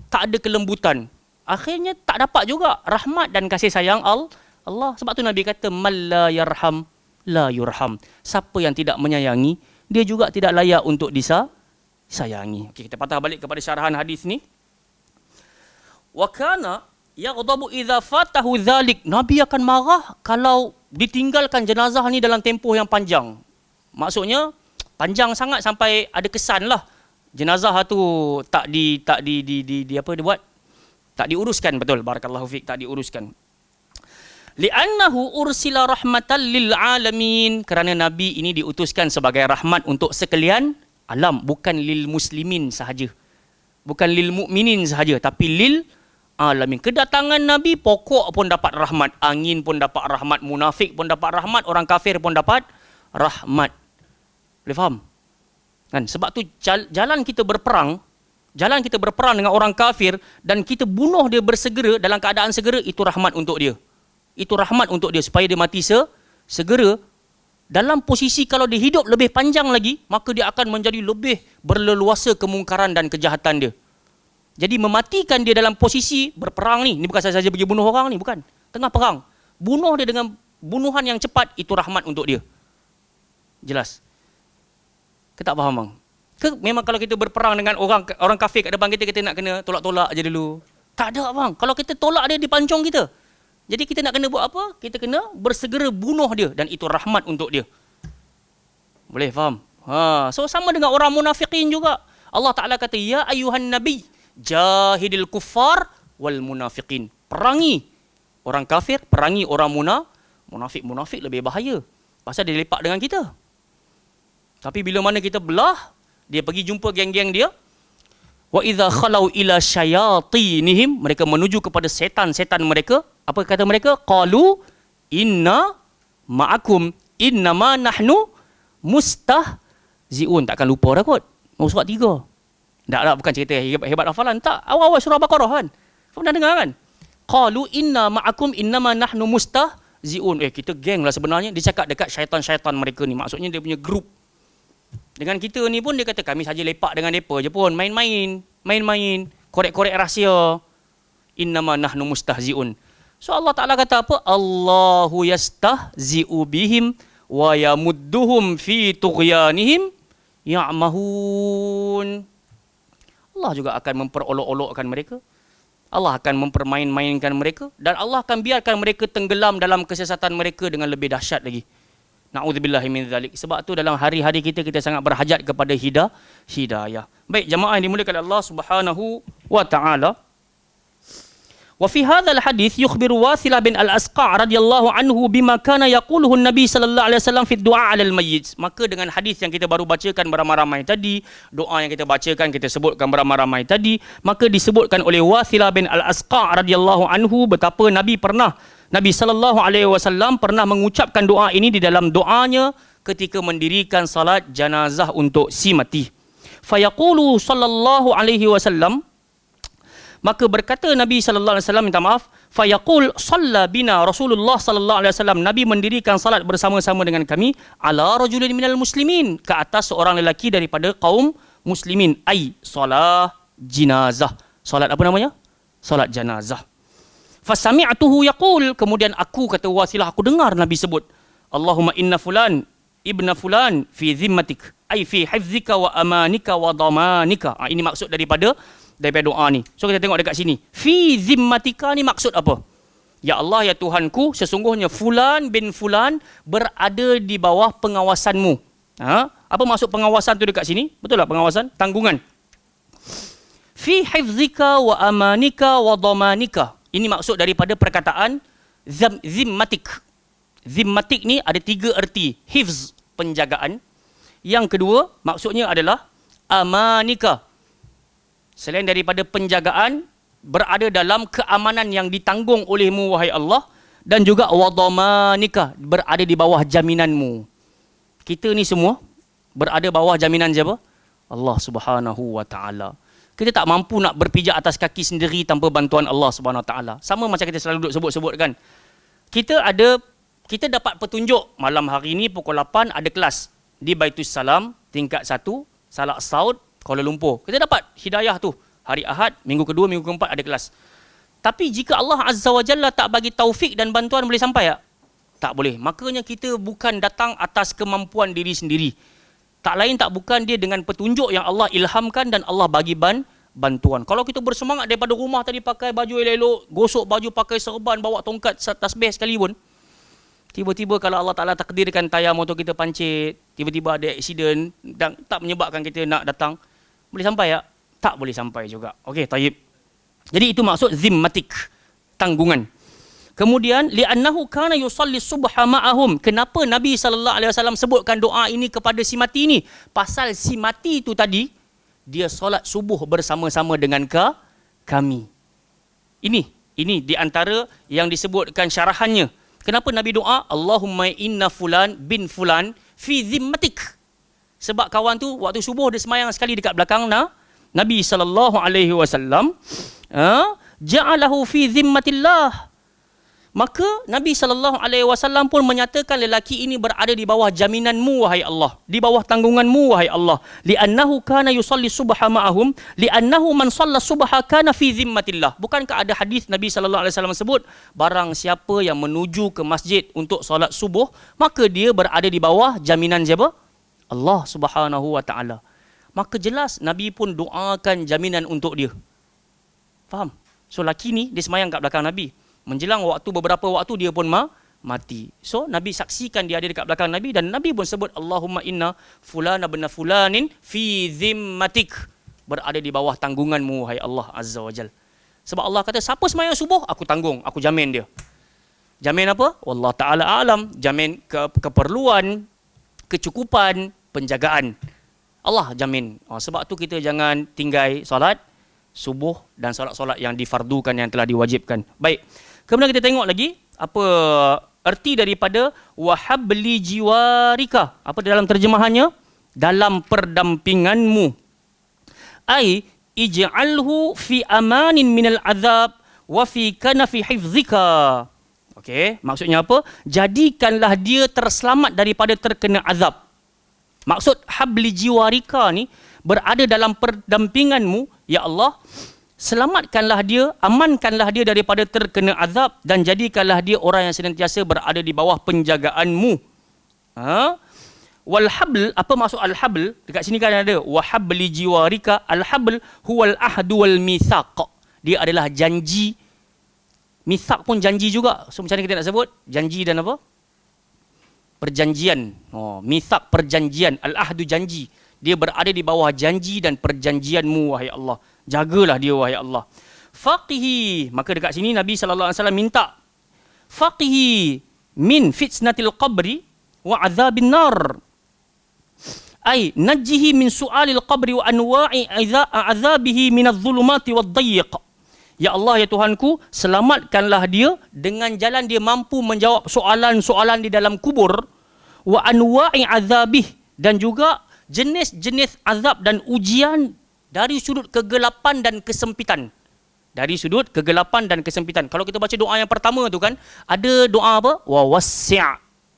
Tak ada kelembutan. Akhirnya tak dapat juga rahmat dan kasih sayang Allah. Sebab tu Nabi kata, man la yarham, la yurham. Siapa yang tidak menyayangi, dia juga tidak layak untuk sayangi. Okey, kita patah balik kepada syarahan hadis ni. Wa kana yaghdabu idza fatahu dzalik. Nabi akan marah kalau ditinggalkan jenazah ni dalam tempoh yang panjang. Maksudnya Panjang sangat sampai ada kesan lah. Jenazah tu tak di apa dia buat? Tak diuruskan, betul. Barakallahu fiik, tak diuruskan. Li'annahu ursila rahmatan lil alamin, kerana nabi ini diutuskan sebagai rahmat untuk sekalian alam, bukan lil muslimin sahaja. Bukan lil mukminin sahaja, tapi lil alamin. Kedatangan nabi pokok pun dapat rahmat, angin pun dapat rahmat, munafik pun dapat rahmat, orang kafir pun dapat rahmat. Boleh faham? Kan? Sebab tu jalan kita berperang dengan orang kafir dan kita bunuh dia bersegera dalam keadaan segera, itu rahmat untuk dia. Itu rahmat untuk dia supaya dia mati segera. Dalam posisi kalau dia hidup lebih panjang lagi, maka dia akan menjadi lebih berleluasa kemungkaran dan kejahatan dia. Jadi mematikan dia dalam posisi berperang ni bukan saja pergi bunuh orang ni, bukan. Tengah perang, bunuh dia dengan bunuhan yang cepat, itu rahmat untuk dia. Jelas? Kita tak faham bang? Memang kalau kita berperang dengan orang kafir kat depan kita nak kena tolak-tolak je dulu? Tak ada bang. Kalau kita tolak dia, dipancung kita. Jadi kita nak kena buat apa? Kita kena bersegera bunuh dia, dan itu rahmat untuk dia. Boleh faham? So sama dengan orang munafikin juga. Allah Ta'ala kata, ya ayuhan nabi, jahidil kuffar wal munafiqin. Perangi orang kafir, perangi orang munafik. Munafik lebih bahaya. Pasal dia lepak dengan kita. Tapi bila mana kita belah, dia pergi jumpa geng-geng dia. Wa idza khalau ila syayatinihim, mereka menuju kepada setan-setan mereka. Apa kata mereka? Qalu inna ma'akum innama nahnu mustahzi'un. Takkan lupa dah kot. Surat 3. Tak, bukan cerita hebat hafalan. Tak, awal-awal surah Baqarah kan. Pernah dengar kan? Qalu inna ma'akum innama nahnu mustahzi'un. Kita geng lah sebenarnya. Dia cakap dekat syaitan-syaitan mereka ni. Maksudnya dia punya grup. Dengan kita ni pun dia kata kami saja lepak dengan mereka je pun. Main-main. Korek-korek rahsia. Innama nahnu mustahzi'un. So Allah Ta'ala kata apa? Allahu yastahzi'u bihim wa yamudduhum fi tughyanihim ya'mahun. Allah juga akan memperolok-olokkan mereka. Allah akan mempermain-mainkan mereka. Dan Allah akan biarkan mereka tenggelam dalam kesesatan mereka dengan lebih dahsyat lagi. Na'udzubillahi min dzalik. Sebab tu dalam hari-hari kita sangat berhajat kepada hidayah. Baik, jemaah yang dimuliakan Allah Subhanahu wa Ta'ala. Wa fi hadzal hadis yukhbiru Wasilah bin Al-Asqa' radhiyallahu anhu bima kana yaquluhu an-nabi sallallahu alaihi wasallam fi du'a 'alal mayyit. Maka dengan hadis yang kita baru bacakan beramai-ramai tadi, doa yang kita bacakan, kita sebutkan beramai-ramai tadi, maka disebutkan oleh Wasilah bin Al-Asqa' radhiyallahu anhu betapa Nabi sallallahu alaihi wasallam pernah mengucapkan doa ini di dalam doanya ketika mendirikan salat jenazah untuk si mati. Fayaqulu sallallahu alaihi wasallam, maka berkata Nabi sallallahu alaihi wasallam, minta maaf, fayaqul shalla bina Rasulullah sallallahu alaihi wasallam, Nabi mendirikan salat bersama-sama dengan kami, ala rajulin minal muslimin, ke atas seorang lelaki daripada kaum muslimin, ai salat jenazah. Salat apa namanya? Salat jenazah. Fasami'tuhu yaqul, kemudian aku, kata Wasilah, aku dengar Nabi sebut, Allahumma inna fulan ibna fulan fi zimmatik, ai fi hifzika wa amanika wa damanika. Ini maksud daripada doa ni. So kita tengok dekat sini. Fi zimmatika ni maksud apa? Ya Allah, ya Tuhanku, sesungguhnya fulan bin fulan berada di bawah pengawasanmu. Apa maksud pengawasan tu dekat sini? Betul tak pengawasan? Tanggungan. Fi hifzika wa amanika wa damanika. Ini maksud daripada perkataan zimmatik. Zimmatik ni ada 3 erti. Hifz, penjagaan. Yang kedua, maksudnya adalah amanika. Selain daripada penjagaan, berada dalam keamanan yang ditanggung olehmu, wahai Allah. Dan juga wadamanika, berada di bawah jaminanmu. Kita ni semua berada bawah jaminan siapa? Allah Subhanahu wa Ta'ala. Kita tak mampu nak berpijak atas kaki sendiri tanpa bantuan Allah Subhanahu wa Ta'ala. Sama macam kita selalu duduk sebut-sebut kan. Kita dapat petunjuk malam hari ni pukul 8 ada kelas di Baitus Salam tingkat 1, Salak Saud, Kuala Lumpur. Kita dapat hidayah tu. Hari Ahad, minggu kedua, minggu keempat ada kelas. Tapi jika Allah Azza wa Jalla tak bagi taufik dan bantuan, boleh sampai tak? Tak boleh. Makanya kita bukan datang atas kemampuan diri sendiri. Tak lain tak bukan dia dengan petunjuk yang Allah ilhamkan dan Allah bagi bantuan. Kalau kita bersemangat daripada rumah tadi pakai baju elok-elok, gosok baju pakai serban, bawa tongkat tasbih sekali pun, tiba-tiba kalau Allah Ta'ala takdirkan tayar motor kita pancit, tiba-tiba ada aksiden dan tak menyebabkan kita nak datang, boleh sampai tak? Tak boleh sampai juga. Okey, tayyib. Jadi itu maksud zimmatik, tanggungan. Kemudian li'annahu kana yusalli subha ma'ahum. Kenapa Nabi sallallahu alaihi wasallam sebutkan doa ini kepada si mati ni? Pasal si mati itu tadi dia solat subuh bersama-sama dengan kami. Ini di antara yang disebutkan syarahannya. Kenapa Nabi doa Allahumma inna fulan bin fulan fi zimmatik? Sebab kawan tu waktu subuh dia semayang sekali dekat belakang Nabi sallallahu alaihi wasallam, ja'alahu fi zimmatillah. Maka Nabi SAW pun menyatakan lelaki ini berada di bawah jaminanmu, wahai Allah. Di bawah tanggunganmu, wahai Allah. Li'annahu kana yusalli subha ma'ahum. Li'annahu man salla subha kana fi zimmatillah. Bukankah ada hadis Nabi SAW sebut, barang siapa yang menuju ke masjid untuk solat subuh, maka dia berada di bawah jaminan siapa? Allah Subhanahu wa ta'ala. Maka jelas Nabi pun doakan jaminan untuk dia. Faham? So lelaki ni dia semayang kat belakang Nabi. Menjelang beberapa waktu dia pun mati. So Nabi saksikan dia ada dekat belakang Nabi dan Nabi pun sebut Allahumma inna fulana bin fulanin fi zimmatik, berada di bawah tanggunganmu, hai Allah Azza wa Jal. Sebab Allah kata siapa sembahyang subuh aku tanggung, aku jamin dia. Jamin apa? Wallah taala alam, jamin keperluan, kecukupan, penjagaan. Allah jamin. Sebab tu kita jangan tinggal solat subuh dan solat-solat yang difardukan, yang telah diwajibkan. Baik. Kemudian kita tengok lagi apa erti daripada wahabli jiwarika. Apa dalam terjemahannya? Dalam perdampinganmu. Ai ij'alhu fi amanin minal azab wa fi kanafi hifzika. Okey, maksudnya apa? Jadikanlah dia terselamat daripada terkena azab. Maksud habli jiwarika ni berada dalam perdampinganmu, ya Allah. Selamatkanlah dia, amankanlah dia daripada terkena azab dan jadikanlah dia orang yang senantiasa berada di bawah penjagaanmu. Wal habl, apa maksud al habl? Dekat sini kan ada wa habli jiwarika. Al habl huwal ahdu wal mitsaq. Dia adalah janji. Mitsaq pun janji juga. So macam mana kita nak sebut? Janji dan apa? Perjanjian. Mitsaq perjanjian, al ahdu janji. Dia berada di bawah janji dan perjanjianmu, wahai Allah. Jagalah dia, wahai Allah. Faqihi, maka dekat sini Nabi SAW minta faqihi min fitnatil qabri wa azabin nar. Ay najjihi min su'alil qabri wa anwa'i azabihi min adh-dhulumati wad-dayyiq. Ya Allah, ya Tuhanku, selamatkanlah dia dengan jalan dia mampu menjawab soalan-soalan di dalam kubur, wa anwa'i azabih, dan juga jenis-jenis azab dan ujian dari sudut kegelapan dan kesempitan. Dari sudut kegelapan dan kesempitan. Kalau kita baca doa yang pertama tu kan, ada doa apa? Wa wassi'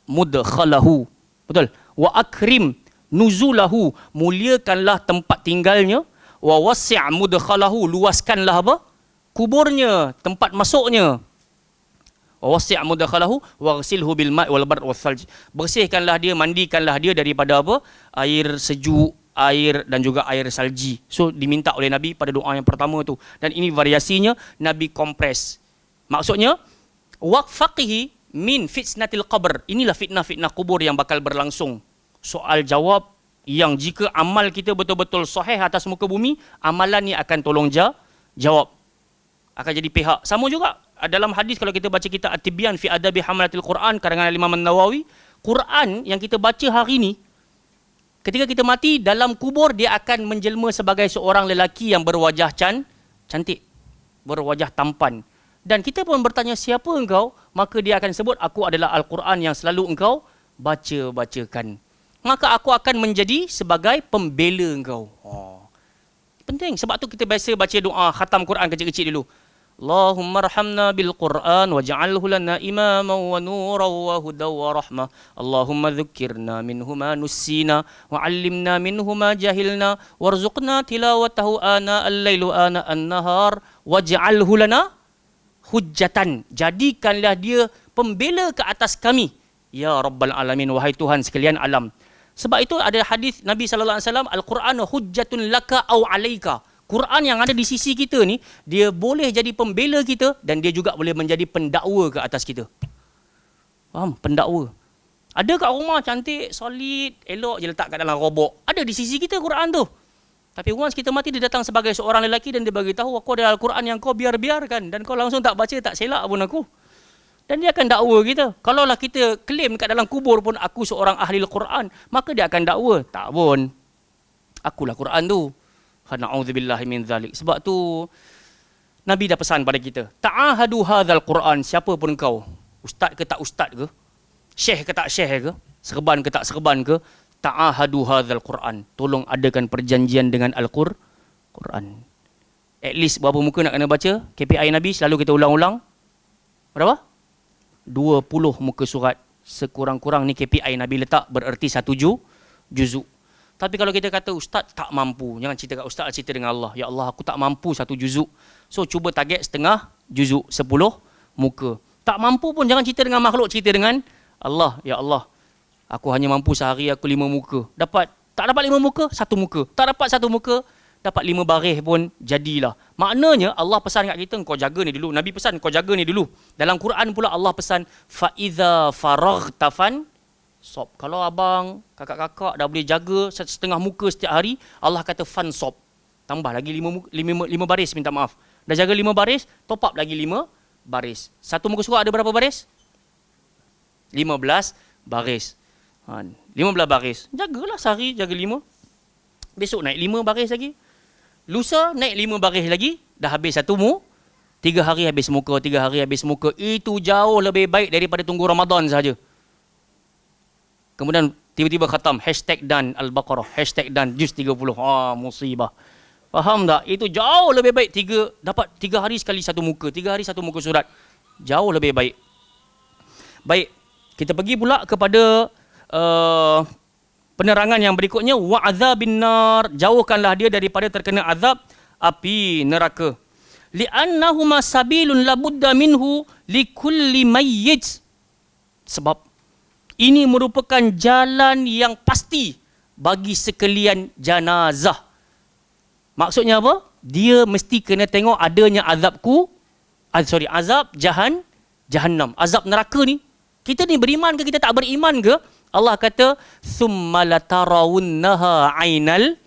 mudkhalahu. Betul? Wa akrim nuzulahu. Muliakanlah tempat tinggalnya. Wa wassi' mudkhalahu. Luaskanlah apa? Kuburnya, tempat masuknya. Wa wassi' mudkhalahu waghsilhu bil ma' wal bar wal thalj. Bersihkanlah dia, mandikanlah dia daripada apa? Air sejuk, air dan juga air salji. So diminta oleh Nabi pada doa yang pertama tu. Dan ini variasinya Nabi kompres. Maksudnya waqfaqihi min fitnatil qabr. Inilah fitnah-fitnah kubur yang bakal berlangsung. Soal jawab yang jika amal kita betul-betul sahih atas muka bumi, amalan ni akan tolong jawab. Akan jadi pihak. Sama juga dalam hadis kalau kita baca kitab At-Tibyan fi Adabi Hamalatil Quran karangan Imam An-Nawawi, Quran yang kita baca hari ni, ketika kita mati dalam kubur, dia akan menjelma sebagai seorang lelaki yang berwajah cantik, berwajah tampan. Dan kita pun bertanya, siapa engkau? Maka dia akan sebut, aku adalah Al-Quran yang selalu engkau bacakan. Maka aku akan menjadi sebagai pembela engkau. Penting. Sebab tu kita biasa baca doa khatam Quran kecil-kecil dulu. Allahumma arhamna bil Quran waj'alhu lana imaman wa nuran wa hudan wa rahmah. Allahumma dhukkirna minhu ma nussina wa 'allimna minhu ma jahilna warzuqna tilawatahu ana al-lailu ana an-nahar waj'alhu lana hujjatan. Jadikanlah dia pembela ke atas kami, ya rabbal alamin, wahai Tuhan sekalian alam. Sebab itu ada hadis Nabi sallallahu alaihi wasallam, al-Quran hujjatun laka aw 'alaika. Quran yang ada di sisi kita ni, dia boleh jadi pembela kita dan dia juga boleh menjadi pendakwa ke atas kita. Faham? Pendakwa. Ada kat rumah cantik, solid, elok je letak kat dalam robok. Ada di sisi kita Quran tu. Tapi once kita mati, dia datang sebagai seorang lelaki dan dia bagi tahu, aku ada Al-Quran yang kau biar-biarkan dan kau langsung tak baca, tak selak pun aku. Dan dia akan dakwa kita. Kalaulah kita claim kat dalam kubur pun aku seorang ahli Al-Quran, maka dia akan dakwa. Tak pun. Akulah Quran tu. Na'udzubillahi min zalik. Sebab tu Nabi dah pesan pada kita, ta'ahadu hadzal Quran, siapa pun kau, ustaz ke tak ustaz ke, syekh ke tak syekh ke, serban ke tak serban ke, ta'ahadu hadzal Quran, tolong adakan perjanjian dengan Al-Quran. At least berapa muka nak kena baca? KPI Nabi selalu kita ulang-ulang. Berapa? 20 muka surat. Sekurang-kurang ni KPI Nabi letak, bererti satu juzuk. Tapi kalau kita kata ustaz tak mampu, jangan cerita kat ustaz, cerita dengan Allah. Ya Allah, aku tak mampu satu juzuk. So cuba target setengah juzuk, 10 muka. Tak mampu pun jangan cerita dengan makhluk, cerita dengan Allah. Ya Allah, aku hanya mampu sehari aku 5 muka. Tak dapat 5 muka, 1 muka. Tak dapat 1 muka, dapat 5 baris pun jadilah. Maknanya Allah pesan kat kita, kau jaga ni dulu. Nabi pesan kau jaga ni dulu. Dalam Quran pula Allah pesan, fa iza faraghta sob. Kalau abang, kakak-kakak dah boleh jaga setengah muka setiap hari, Allah kata fan sob. Tambah lagi 5 baris, minta maaf. Dah jaga 5 baris, top up lagi 5 baris. Satu muka surat ada berapa baris? 15 baris. 15 baris. Jagalah sehari, jaga 5. Besok naik 5 baris lagi. Lusa naik 5 baris lagi. Dah habis satu 3 hari habis muka, 3 hari habis muka. Itu jauh lebih baik daripada tunggu Ramadan saja. Kemudian tiba-tiba khatam, #dan Al-Baqarah, #dan juz 30. Musibah. Faham tak? Itu jauh lebih baik. Dapat 3 hari sekali satu muka, 3 hari satu muka surat. Jauh lebih baik. Baik, kita pergi pula kepada penerangan yang berikutnya. Wa'adzabin nar, jauhkanlah dia daripada terkena azab api neraka. Li'annahuma sabilun labudda minhu likulli mayyit. Sebab ini merupakan jalan yang pasti bagi sekalian jenazah. Maksudnya apa? Dia mesti kena tengok adanya azab jahannam, azab neraka ni. Kita ni beriman ke kita tak beriman ke? Allah kata, "Tsumma latarawunnaha 'ainal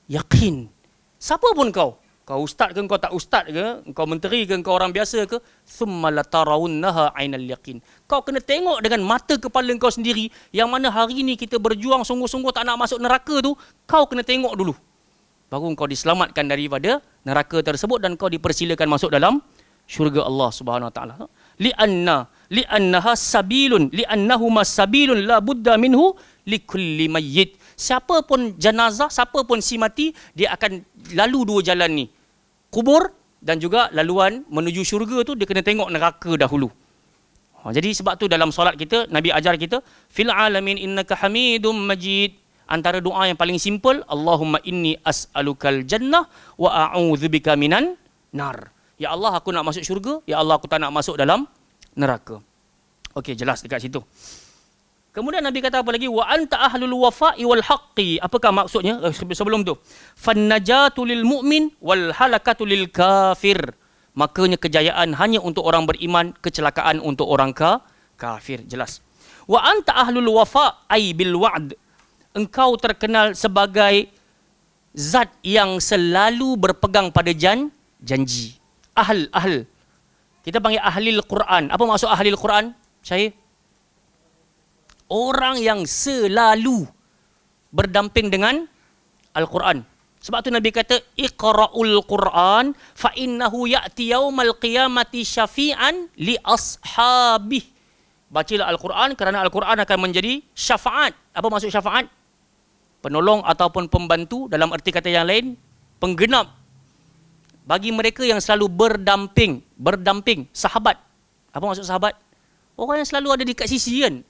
yaqin." Siapa pun kau ustaz ke, kau tak ustaz ke, kau menteri ke, kau orang biasa ke, "Tsumma latarawunnaha 'ainal yaqin." Kau kena tengok dengan mata kepala kau sendiri, yang mana hari ni kita berjuang sungguh-sungguh tak nak masuk neraka tu, kau kena tengok dulu. Baru kau diselamatkan daripada neraka tersebut dan kau dipersilakan masuk dalam syurga Allah Subhanahu Wa Taala. Li'annahuma sabilun la budda minhu likulli mayyit. Siapa pun jenazah, siapa pun si mati, dia akan lalu 2 jalan ni. Kubur dan juga laluan menuju syurga tu dia kena tengok neraka dahulu. Jadi sebab tu dalam solat kita Nabi ajar kita, fil alamin innaka hamidum majid. Antara doa yang paling simple, Allahumma inni as'alukal jannah wa a'udzubika minan nar. Ya Allah, aku nak masuk syurga. Ya Allah, aku tak nak masuk dalam neraka. Okey, jelas dekat situ. Kemudian Nabi kata apa lagi? Wa anta ahlul wafa'i wal haqqi. Apakah maksudnya? Sebelum tu, fannajatu lil mu'min wal halakatu lil kafir. Makanya kejayaan hanya untuk orang beriman, kecelakaan untuk orang kafir. Jelas. Wa anta ahlul wafa' ay bil wa'd. Engkau terkenal sebagai zat yang selalu berpegang pada janji. Ahl. Kita panggil ahli Al-Quran. Apa maksud ahli Al-Quran? Syahir? Orang yang selalu berdamping dengan Al-Quran. Sebab tu Nabi kata, Iqra'ul Quran fa innahu ya'ti yaumal qiyamati syafi'an li ashabih. Bacalah Al-Quran kerana Al-Quran akan menjadi syafaat. Apa maksud syafaat? Penolong ataupun pembantu, dalam erti kata yang lain, penggenap bagi mereka yang selalu berdamping, sahabat. Apa maksud sahabat? Orang yang selalu ada dekat sisi kan.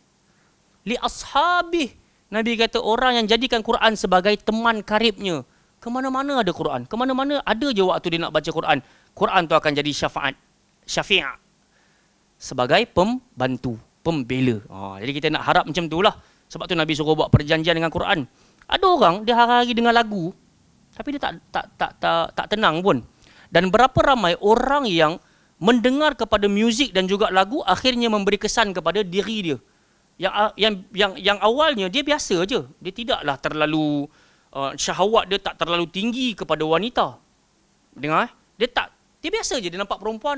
Li ashabih. Nabi kata orang yang jadikan Quran sebagai teman karibnya. Kemana-mana ada Quran. Kemana-mana ada je waktu dia nak baca Quran. Quran tu akan jadi syafi'ah. Sebagai pembantu, pembela. Jadi kita nak harap macam tu lah. Sebab tu Nabi suruh buat perjanjian dengan Quran. Ada orang dia hari-hari dengar lagu, tapi dia tak tenang pun. Dan berapa ramai orang yang mendengar kepada muzik dan juga lagu akhirnya memberi kesan kepada diri dia. Yang awalnya dia biasa je. Dia tidaklah terlalu syahwat dia tak terlalu tinggi kepada wanita. Dengar dia biasa je, dia nampak perempuan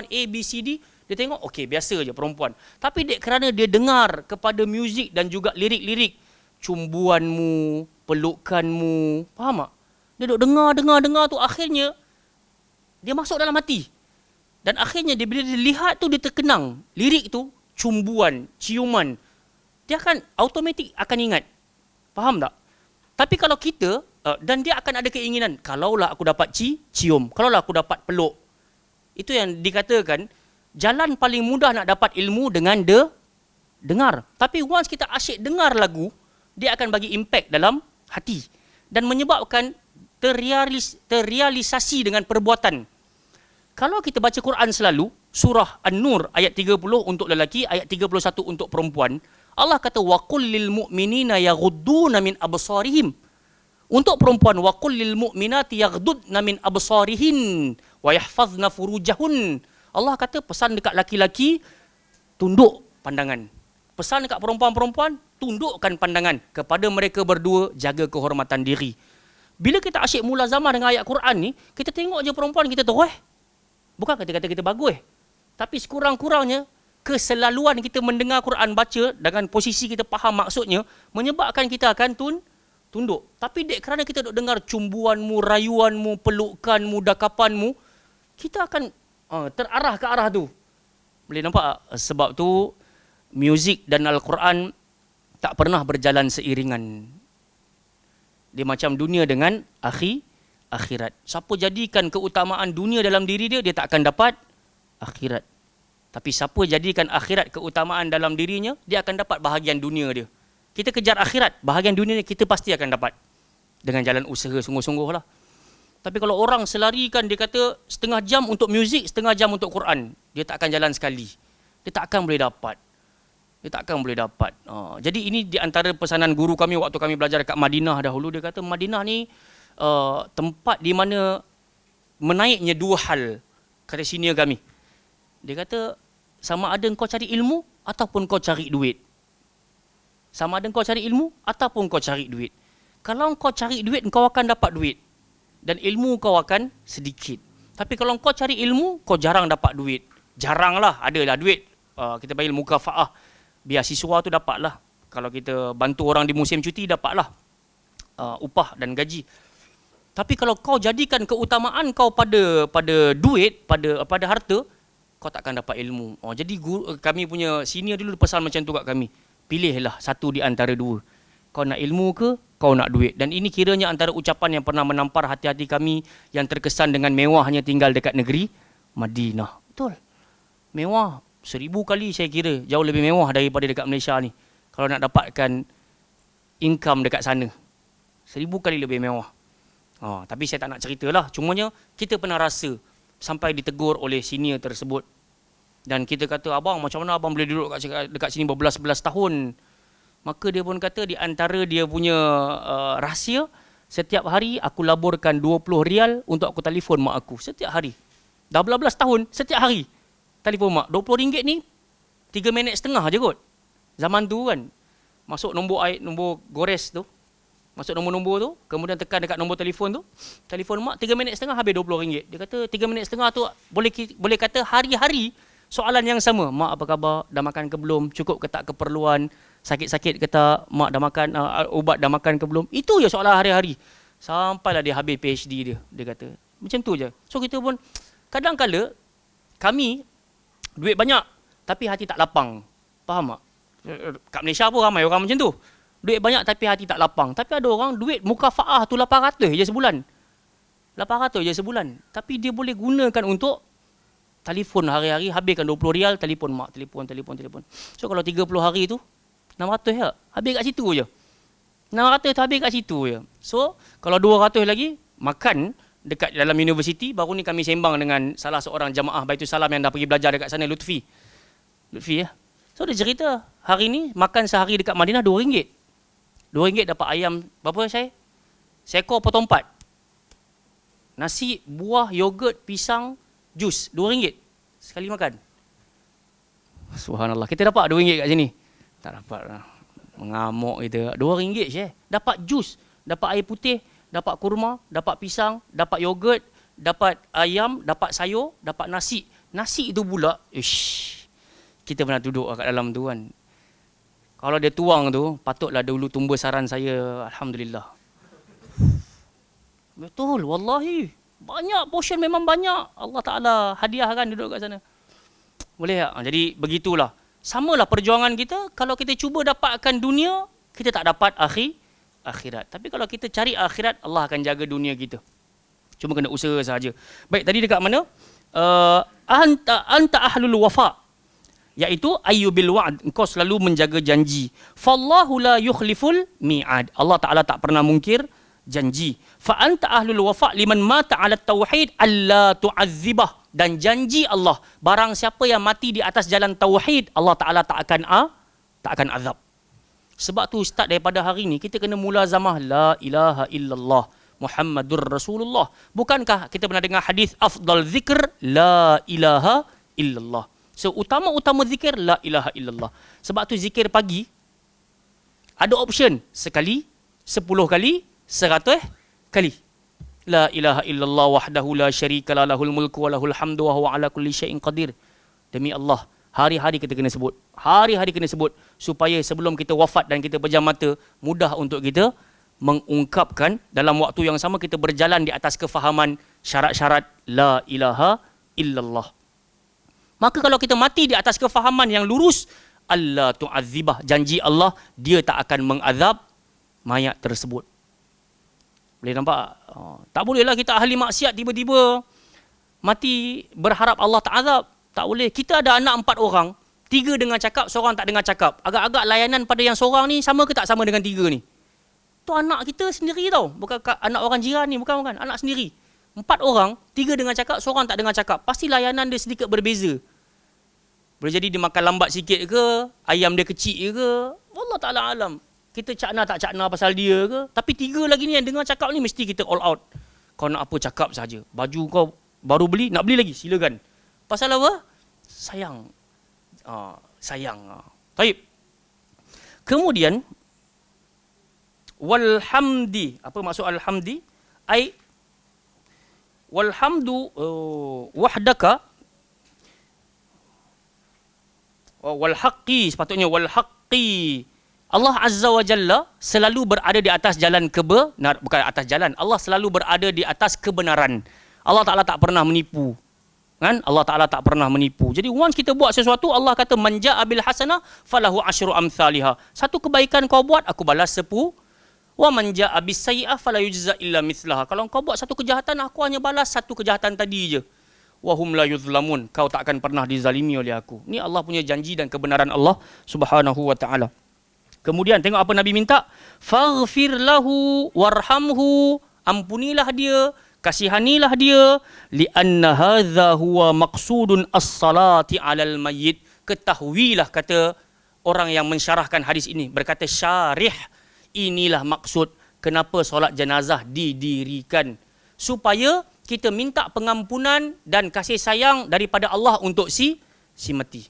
A B C D, dia tengok okey biasa je perempuan. Tapi kerana dia dengar kepada muzik dan juga lirik-lirik cumbuanmu, pelukanmu, faham tak? Dia duk dengar tu, akhirnya dia masuk dalam hati. Dan akhirnya bila dia lihat tu, dia terkenang lirik tu, cumbuan, ciuman, dia akan automatik akan ingat. Faham tak? Tapi kalau kita, dan dia akan ada keinginan, kalaulah aku dapat cium, kalaulah aku dapat peluk. Itu yang dikatakan, jalan paling mudah nak dapat ilmu dengan dengar. Tapi once kita asyik dengar lagu, dia akan bagi impact dalam hati. Dan menyebabkan terrealisasi dengan perbuatan. Kalau kita baca Quran selalu, surah An-Nur ayat 30 untuk lelaki, ayat 31 untuk perempuan, Allah kata, وَقُلْ لِلْمُؤْمِنِينَ يَغُضُّونَ مِنْ أَبْصَارِهِمْ. Untuk perempuan, وَقُلْ لِلْمُؤْمِنَاتِ يَغْضُضْنَ مِنْ أَبْصَارِهِنْ وَيَحْفَظْنَ فُرُوجَهُنْ. Allah kata pesan dekat laki-laki, tunduk pandangan. Pesan dekat perempuan-perempuan, tundukkan pandangan. Kepada mereka berdua, jaga kehormatan diri. Bila kita asyik mulazamah dengan ayat Quran ni, kita tengok je perempuan, kita tahu bukan kata-kata kita bagus tapi sekurang-kurangnya keselaluan kita mendengar Quran baca dengan posisi kita faham maksudnya menyebabkan kita akan tunduk. Tapi kerana kita duk dengar cumbuanmu, rayuanmu, pelukanmu, dakapanmu, kita akan terarah ke arah tu. Boleh nampak? Sebab tu muzik dan Al-Quran tak pernah berjalan seiringan. Dia macam dunia dengan akhirat. Siapa jadikan keutamaan dunia dalam diri dia, dia tak akan dapat akhirat. Tapi siapa jadikan akhirat keutamaan dalam dirinya, dia akan dapat bahagian dunia dia. Kita kejar akhirat, bahagian dunia ni kita pasti akan dapat. Dengan jalan usaha sungguh-sungguh lah. Tapi kalau orang selarikan, dia kata setengah jam untuk muzik, setengah jam untuk Quran, dia tak akan jalan sekali. Dia tak akan boleh dapat. Jadi ini di antara pesanan guru kami waktu kami belajar dekat Madinah dahulu. Dia kata Madinah ni tempat di mana menaiknya dua hal, kata senior kami. Dia kata sama ada kau cari ilmu ataupun kau cari duit. Sama ada kau cari ilmu ataupun kau cari duit. Kalau kau cari duit, kau akan dapat duit. Dan ilmu kau akan sedikit. Tapi kalau kau cari ilmu, kau jarang dapat duit. Jaranglah adalah duit. Kita panggil mukafaah. Biasiswa tu dapatlah. Kalau kita bantu orang di musim cuti, dapatlah upah dan gaji. Tapi kalau kau jadikan keutamaan kau pada duit, pada harta, kau takkan dapat ilmu. Jadi kami punya senior dulu pesan macam tu kat kami. Pilihlah satu di antara dua. Kau nak ilmu ke, kau nak duit. Dan ini kiranya antara ucapan yang pernah menampar hati-hati kami yang terkesan dengan mewahnya tinggal dekat negeri Madinah. Betul. Mewah. 1000 kali saya kira jauh lebih mewah daripada dekat Malaysia ni. Kalau nak dapatkan income dekat sana. 1000 kali lebih mewah. Tapi saya tak nak ceritalah. Cumanya kita pernah rasa sampai ditegur oleh senior tersebut. Dan kita kata, abang macam mana abang boleh duduk dekat sini berbelas-belas tahun? Maka dia pun kata di antara dia punya rahsia, setiap hari aku laburkan 20 rial untuk aku telefon mak aku. Setiap hari. Dah belas-belas tahun, setiap hari. Telefon mak. 20 ringgit ni 3 minit setengah je kot. Zaman tu kan. Masuk nombor gores tu. Masuk nombor-nombor tu. Kemudian tekan dekat nombor telefon tu. Telefon mak 3 minit setengah habis 20 ringgit. Dia kata 3 minit setengah tu boleh kata hari-hari soalan yang sama. Mak apa khabar? Dah makan ke belum? Cukup ke tak keperluan? Sakit-sakit ke tak? Mak dah makan ubat dah makan ke belum? Itu je soalan hari-hari. Sampailah dia habis PhD dia. Dia kata. Macam tu je. So kita pun kadang-kala kami duit banyak tapi hati tak lapang. Faham tak? Kat Malaysia pun ramai orang macam tu. Duit banyak tapi hati tak lapang. Tapi ada orang duit mukafaah tu 800 je sebulan. 800 je sebulan. Tapi dia boleh gunakan untuk telefon hari-hari, habiskan 20 rial, telefon mak, telefon. So kalau 30 hari tu 600 je. Habis kat situ je. 600 tu habis kat situ je. So kalau 200 lagi makan dekat dalam universiti. Baru ni kami sembang dengan salah seorang jamaah Baitul Salam yang dah pergi belajar dekat sana, Lutfi ya. So dia cerita, hari ni makan sehari dekat Madinah RM2. RM2 dapat ayam, berapa saya? Seekor potong 4. Nasi, buah, yogurt, pisang, jus, RM2 sekali makan. Subhanallah, kita dapat RM2 kat sini. Tak dapat lah. Mengamuk kita. RM2 je. Dapat jus, dapat air putih, dapat kurma, dapat pisang, dapat yogurt, dapat ayam, dapat sayur, dapat nasi. Nasi itu pula, kita pernah duduk kat dalam tu kan. Kalau dia tuang tu, patutlah dulu tumbuh saran saya, alhamdulillah. Betul, wallahi. Banyak portion, memang banyak. Allah Ta'ala hadiahkan duduk kat sana. Boleh tak? Jadi begitulah. Samalah perjuangan kita. Kalau kita cuba dapatkan dunia, kita tak dapat akhirat. Tapi kalau kita cari akhirat, Allah akan jaga dunia kita. Cuma kena usaha sahaja. Baik, tadi dekat mana? Anta ahlul wafa. Iaitu ayyubil wa'ad. Engkau selalu menjaga janji. Fallahu la yukhliful mi'ad. Allah Ta'ala tak pernah mungkir janji. Fa anta ahlul wafa liman mata 'ala tauhid alla tu'azzibah. Dan janji Allah, barang siapa yang mati di atas jalan tauhid, Allah Ta'ala tak akan azab. Sebab tu start daripada hari ni kita kena mulazamah la ilaha illallah Muhammadur Rasulullah. Bukankah kita pernah dengar hadis afdal zikr la ilaha illallah. So utama-utama zikir la ilaha illallah. Sebab tu zikir pagi ada option sekali, 10 kali, 100 kali. La ilaha illallah wahdahu la syarika la lahul mulku wa lahul hamdu wa huwa ala kulli syai'in qadir. Demi Allah, hari-hari kita kena sebut. Hari-hari kena sebut supaya sebelum kita wafat dan kita pejam mata, mudah untuk kita mengungkapkan dalam waktu yang sama kita berjalan di atas kefahaman syarat-syarat la ilaha illallah. Maka kalau kita mati di atas kefahaman yang lurus, Allah tu'adzibah, janji Allah, dia tak akan mengazab mayat tersebut. Boleh nampak? Tak bolehlah kita ahli maksiat tiba-tiba mati berharap Allah tak azab. Tak boleh. Kita ada anak 4 orang, 3 dengar cakap, seorang tak dengar cakap. Agak-agak layanan pada yang seorang ni sama ke tak sama dengan 3 ni? Tu anak kita sendiri tau. Bukan anak orang jiran ni, bukan. Anak sendiri. 4 orang, 3 dengar cakap, seorang tak dengar cakap. Pasti layanan dia sedikit berbeza. Boleh jadi dia makan lambat sikit ke, ayam dia kecil ke, Allah Ta'ala alam. Kita cakna tak cakna pasal dia ke. Tapi 3 lagi ni yang dengar cakap ni mesti kita all out. Kau nak apa cakap saja. Baju kau baru beli, nak beli lagi, silakan. Pasal apa? Sayang. Sayang. Baik. Kemudian walhamdi. Apa maksud alhamdi? Ai walhamdu wahdaka. Walhaqqi, sepatutnya walhaqqi. Allah Azza wa Jalla selalu berada di atas jalan kebenaran. Bukan atas jalan. Allah selalu berada di atas kebenaran. Allah Ta'ala tak pernah menipu. Kan? Allah Ta'ala tak pernah menipu. Jadi once kita buat sesuatu, Allah kata manja abil hasanah falahu asyru amthaliha. Satu kebaikan kau buat, aku balas 10. Wa manja abis sayyi'ah fala yujza illa mithlaha. Kalau kau buat satu kejahatan, aku hanya balas satu kejahatan tadi je. Wa hum la yuzlamun. Kau tak akan pernah dizalimi oleh aku. Ni Allah punya janji dan kebenaran Allah Subhanahu wa Ta'ala. Kemudian tengok apa Nabi minta. Faghfir lahu warhamhu. Ampunilah dia, kasihanilah dia. Lianna hadza huwa maqsudun as-salati 'alal mayyit. Ketahuilah, kata orang yang mensyarahkan hadis ini, berkata syarih, inilah maksud kenapa solat jenazah didirikan, supaya kita minta pengampunan dan kasih sayang daripada Allah untuk si mati.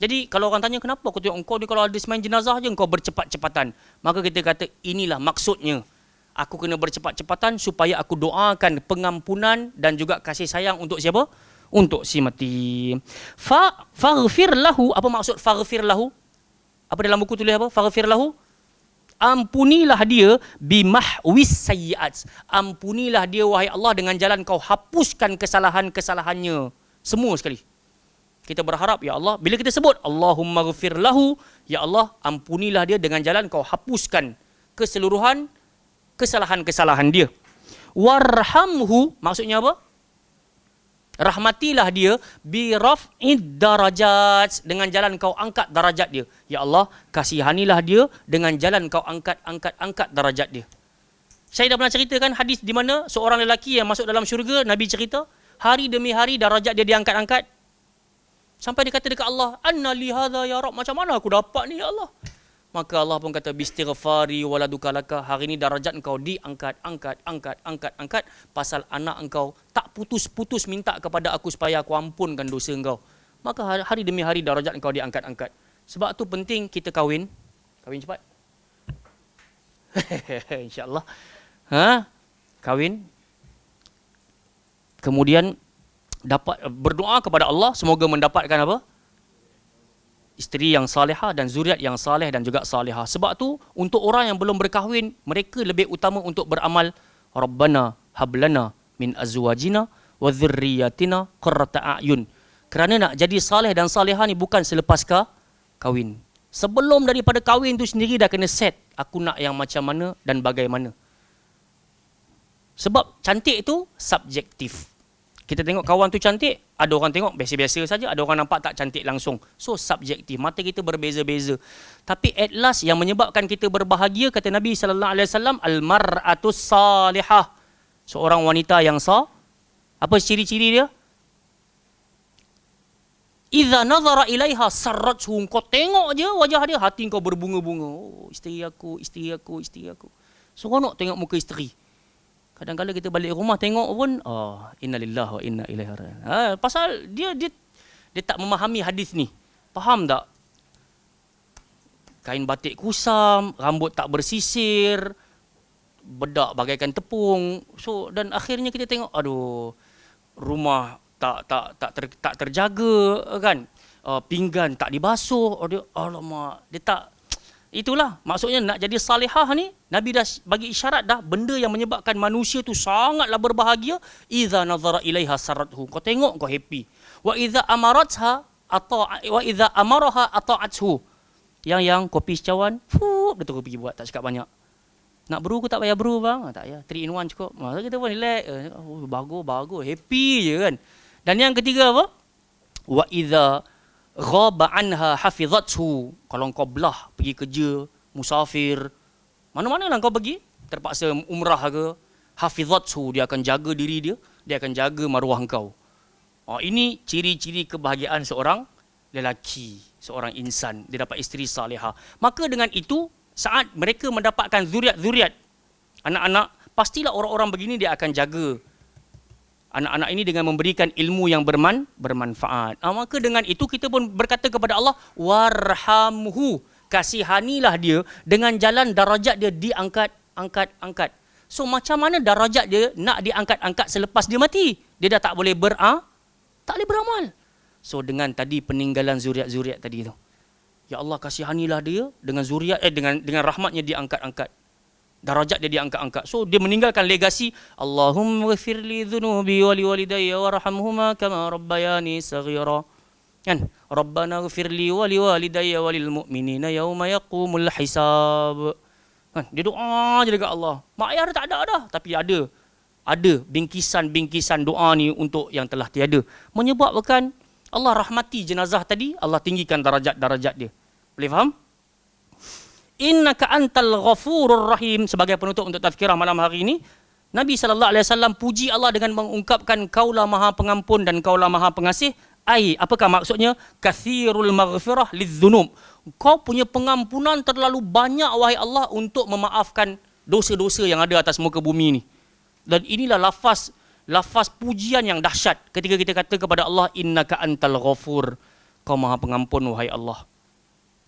Jadi kalau orang tanya kenapa aku tengok engkau ni kalau ada semain jenazah je engkau bercepat-cepatan, maka kita kata inilah maksudnya. Aku kena bercepat-cepatan supaya aku doakan pengampunan dan juga kasih sayang untuk siapa? Untuk si mati. Faghfir lahu. Apa maksud faghfir lahu? Apa dalam buku tulis apa? Faghfir lahu. Ampunilah dia bimahwis sayyiat. Ampunilah dia wahai Allah dengan jalan kau hapuskan kesalahan-kesalahannya semua sekali. Kita berharap ya Allah, bila kita sebut Allahumma ghfir lahu, ya Allah ampunilah dia dengan jalan kau hapuskan keseluruhan kesalahan-kesalahan dia. Warhamhu, maksudnya apa? Rahmatilah dia bi raf'id darajat, dengan jalan kau angkat darajat dia. Ya Allah, kasihanilah dia dengan jalan kau angkat darajat dia. Saya dah pernah ceritakan hadis di mana seorang lelaki yang masuk dalam syurga, Nabi cerita, hari demi hari darajat dia diangkat-angkat. Sampai dia kata dekat Allah, anna li hadza ya Rabb, macam mana aku dapat ni ya Allah? Maka Allah pun kata bistighfari waladuka laka, hari ni darajat engkau diangkat, angkat pasal anak engkau tak putus-putus minta kepada aku supaya aku ampunkan dosa engkau. Maka hari demi hari darajat engkau diangkat. Sebab tu penting kita kahwin. Kahwin cepat. InsyaAllah. Kahwin. Kemudian dapat berdoa kepada Allah semoga mendapatkan apa? Isteri yang salihah dan zuriat yang salih dan juga salihah. Sebab tu untuk orang yang belum berkahwin, mereka lebih utama untuk beramal Rabbana hablana min azwajina wa dhurriyyatina qurrata a'yun. Kerana nak jadi salih dan salihah ni bukan selepas kahwin. Sebelum daripada kahwin tu sendiri dah kena set aku nak yang macam mana dan bagaimana. Sebab cantik tu subjektif. Kita tengok kawan tu cantik, ada orang tengok biasa-biasa saja, ada orang nampak tak cantik langsung. So subjektif, mata kita berbeza-beza. Tapi at last yang menyebabkan kita berbahagia, kata Nabi sallallahu alaihi wasallam, al-mar'atus salihah. Seorang wanita yang sah. Apa ciri-ciri dia? Idza nazara ilaiha sarrathu. Kau tengok je wajah dia, hati kau berbunga-bunga. Oh, isteri aku, isteri aku, isteri aku. Seronok tengok muka isteri. Kadang-kadang kita balik rumah tengok pun, innalillahi wa inna ilaihi raji'un. Pasal dia tak memahami hadis ni. Faham tak? Kain batik kusam, rambut tak bersisir, bedak bagaikan tepung. So dan akhirnya kita tengok, aduh, rumah tak terjaga kan. Pinggan tak dibasuh. Alamak, dia tak. Itulah maksudnya nak jadi salihah ni, Nabi dah bagi isyarat dah, benda yang menyebabkan manusia tu sangatlah berbahagia. Idza nazara ilaiha sarrathu. Kau tengok kau happy. Wa idza amaratha wa idza amaraha ata'athu. Yang kopi secawan, dia terus pergi buat, tak cakap banyak. Nak brew ke tak payah brew bang? Tak payah, 3 in 1 cukup. Masa kita pun relax, bagus, happy je kan. Dan yang ketiga apa? Wa idza ghaba anha hafizathu. Kalau kau belah pergi kerja, musafir, mana-mana lah kau pergi, terpaksa umrah ke, hafizathu, dia akan jaga diri dia akan jaga maruah kau. Ini ciri-ciri kebahagiaan seorang lelaki, seorang insan, dia dapat isteri salihah. Maka dengan itu, saat mereka mendapatkan zuriat-zuriat, anak-anak, pastilah orang-orang begini dia akan jaga anak-anak ini dengan memberikan ilmu yang bermanfaat. Maka dengan itu kita pun berkata kepada Allah, warhamhu, kasihanilah dia dengan jalan darajat dia diangkat. So macam mana darajat dia nak diangkat-angkat selepas dia mati? Dia dah tak boleh beramal. So dengan tadi peninggalan zuriat-zuriat tadi tu. Ya Allah, kasihanilah dia dengan zuriat dengan rahmatnya diangkat-angkat. Darajat dia diangkat-angkat. So dia meninggalkan legasi, Allahumma ghfirli dhunubi wa liwalidayya warhamhuma kama rabbayani saghira. Kan? Rabbana ghfirli wa liwalidayya walil mu'minina yauma yaqumul hisab. Kan? Dia doa je dekat Allah. Mak ayah dia tak ada dah, tapi ada bingkisan-bingkisan doa ni untuk yang telah tiada. Menyebabkan Allah rahmati jenazah tadi, Allah tinggikan darajat-darajat dia. Boleh faham? Innaka antal ghafurur rahim. Sebagai penutup untuk tazkirah malam hari ini, Nabi SAW puji Allah dengan mengungkapkan kaulah maha pengampun dan kaulah maha pengasih. Apakah maksudnya? Kathirul maghfirah lidzunub. Kau punya pengampunan terlalu banyak wahai Allah untuk memaafkan dosa-dosa yang ada atas muka bumi ni. Dan inilah lafaz pujian yang dahsyat ketika kita kata kepada Allah, innaka antal ghafur. Kau maha pengampun wahai Allah.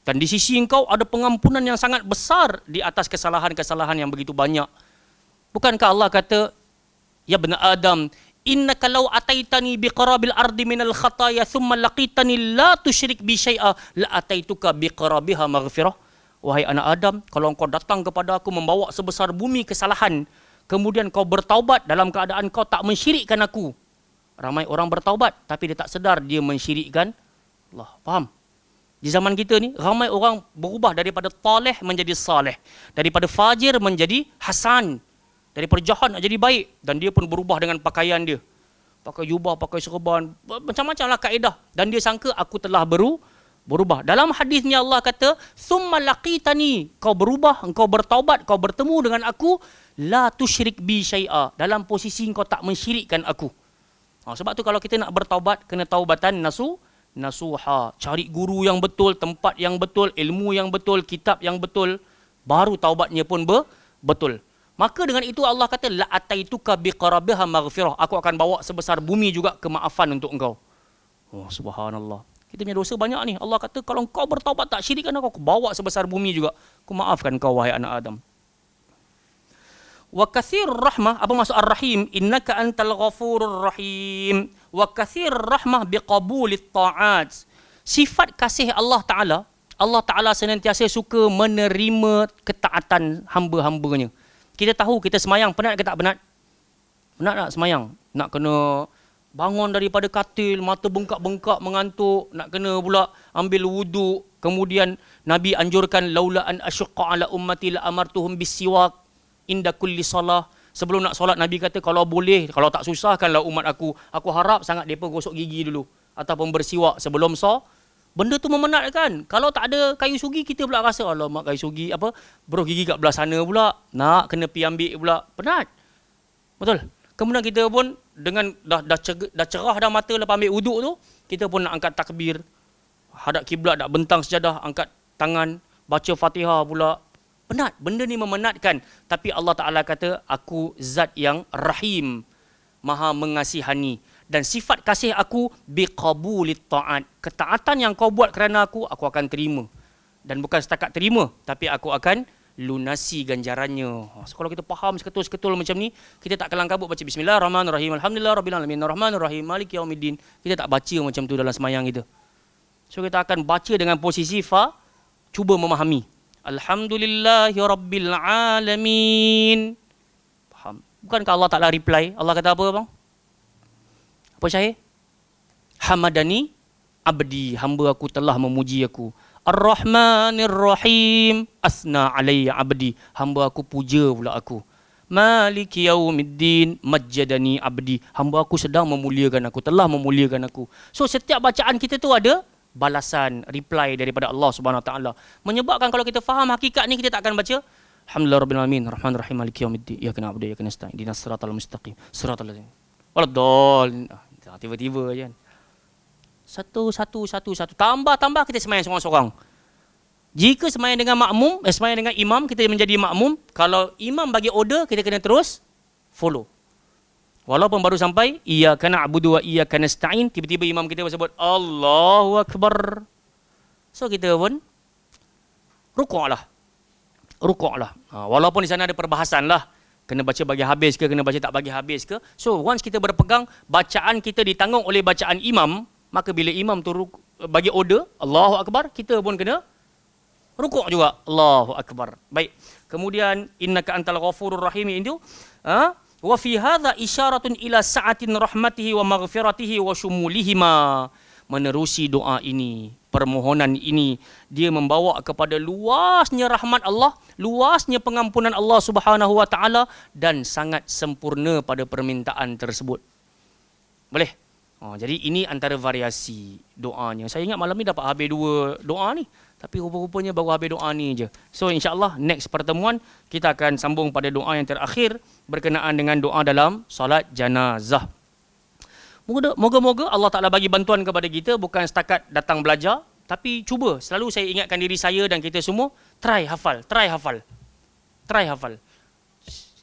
Dan di sisi engkau ada pengampunan yang sangat besar di atas kesalahan-kesalahan yang begitu banyak. Bukankah Allah kata, ya bani Adam, innaka law ataitani biqarabil ardi minal khataya thumma laqitani la tusyrik bi syai'a la ataituka biqarabiha maghfirah. Wahai anak Adam, kalau engkau datang kepada aku membawa sebesar bumi kesalahan, kemudian kau bertaubat dalam keadaan kau tak mensyirikkan aku. Ramai orang bertaubat tapi dia tak sedar dia mensyirikkan Allah. Faham? Di zaman kita ni, ramai orang berubah daripada taleh menjadi saleh. Daripada fajir menjadi hasan. Daripada jahat nak jadi baik. Dan dia pun berubah dengan pakaian dia. Pakai jubah, pakai serban. Macam-macam lah kaedah. Dan dia sangka aku telah berubah. Dalam hadis ni Allah kata, Thumma laqitani. Kau berubah, engkau bertaubat, kau bertemu dengan aku. La tusyrik bi syai'a. Dalam posisi kau tak mensyirikkan aku. Sebab tu kalau kita nak bertaubat, kena taubatan nasuha, cari guru yang betul, tempat yang betul, ilmu yang betul, kitab yang betul, baru taubatnya pun betul. Maka dengan itu Allah kata, la ataituka biqarabiha maghfirah. Aku akan bawa sebesar bumi juga kemaafan untuk engkau. Subhanallah. Kita punya dosa banyak ni. Allah kata kalau kau bertaubat tak syirikkan aku bawa sebesar bumi juga. Aku maafkan kau wahai anak Adam. Wa kathir rahmah, apa maksud ar-rahim? Innaka antal ghafurur rahim. Wa kathir rahmah biqabulit ta'at. Sifat kasih Allah Ta'ala senantiasa suka menerima ketaatan hamba-hambanya. Kita tahu kita semayang, penat ke tak penat? Penat tak semayang? Nak kena bangun daripada katil, mata bengkak-bengkak mengantuk, nak kena pula ambil wuduk. Kemudian Nabi anjurkan laula an asyqa ala ummati la amartuhum bisiwak inda kulli salah. Sebelum nak solat Nabi kata kalau boleh, kalau tak susahkanlah umat aku harap sangat depa gosok gigi dulu ataupun bersiwak sebelum Benda tu memenatkan. Kalau tak ada kayu sugi kita pula rasa alamak kayu sugi apa beruh gigi kat belah sana pula, nak kena pi ambil pula, penat. Betul. Kemudian kita pun dengan dah cerah dah mata lepas ambil wuduk tu, kita pun nak angkat takbir, hadap kiblat, nak bentang sejadah, angkat tangan, baca Fatihah pula. Penat. Benda ni memenatkan. Tapi Allah Ta'ala kata, aku zat yang rahim, maha mengasihani. Dan sifat kasih aku biqabulit ta'at. Ketaatan yang kau buat kerana aku akan terima. Dan bukan setakat terima, tapi aku akan lunasi ganjarannya. So, kalau kita faham seketul-seketul macam ni, kita tak kelang kabut baca bismillahirrahmanirrahim, alhamdulillah rabbil alamin, arrahmanirrahim, maliki yaumiddin. Kita tak baca macam tu dalam semayang kita. So kita akan baca dengan posisi fa, cuba memahami. Alhamdulillahi rabbil alamin. Faham? Bukankah Allah Ta'ala reply? Allah kata apa bang? Apa Syahir? Hamadani abdi, hamba aku telah memuji aku. Ar-Rahmanir-Rahim, asna alayya abdi, hamba aku puja pula aku. Maliki yaumiddin, majjadani abdi, hamba aku sedang memuliakan aku, telah memuliakan aku. So setiap bacaan kita tu ada balasan, reply daripada Allah Subhanahu Wa Taala. Menyebabkan kalau kita faham hakikat ni, kita tak akan baca Alhamdulillahirabbil alamin, Rahmanir-Rahim, Maliki yaumiddin, iyyaka na'budu wa iyyaka nasta'in, ihdinas siratal mustaqim, siratal ladzina waladdallin. Tiba-tiba je kan. Satu. Tambah kita semayang seorang-seorang. Jika semayang dengan makmum, semayang dengan imam, kita menjadi makmum. Kalau imam bagi order, kita kena terus follow. Walaupun baru sampai, iyyaka na'budu wa iyyaka nasta'in, tiba-tiba imam kita bersebut, Allahu Akbar. So kita pun rukuklah. Walaupun di sana ada perbahasan lah. Kena baca bagi habis ke, kena baca tak bagi habis ke. So once kita berpegang, bacaan kita ditanggung oleh bacaan imam, maka bila imam tu bagi order, Allahu Akbar, kita pun kena rukuk juga. Allahu Akbar. Baik. Kemudian, innaka antal ghafurur rahim itu. Wa fi hadha isyaratun ila sa'atin rahmatihi wa maghfiratihi wa syumulihima. Menerusi doa ini, permohonan ini, dia membawa kepada luasnya rahmat Allah, luasnya pengampunan Allah Subhanahu Wa Taala dan sangat sempurna pada permintaan tersebut. Boleh? Jadi ini antara variasi doanya. Saya ingat malam ni dapat habis 2 doa ni, tapi rupa-rupanya baru habis doa ni je. So insya-Allah next pertemuan kita akan sambung pada doa yang terakhir berkenaan dengan doa dalam solat janazah. Moga-moga Allah Ta'ala bagi bantuan kepada kita, bukan setakat datang belajar, tapi cuba, selalu saya ingatkan diri saya dan kita semua, try hafal.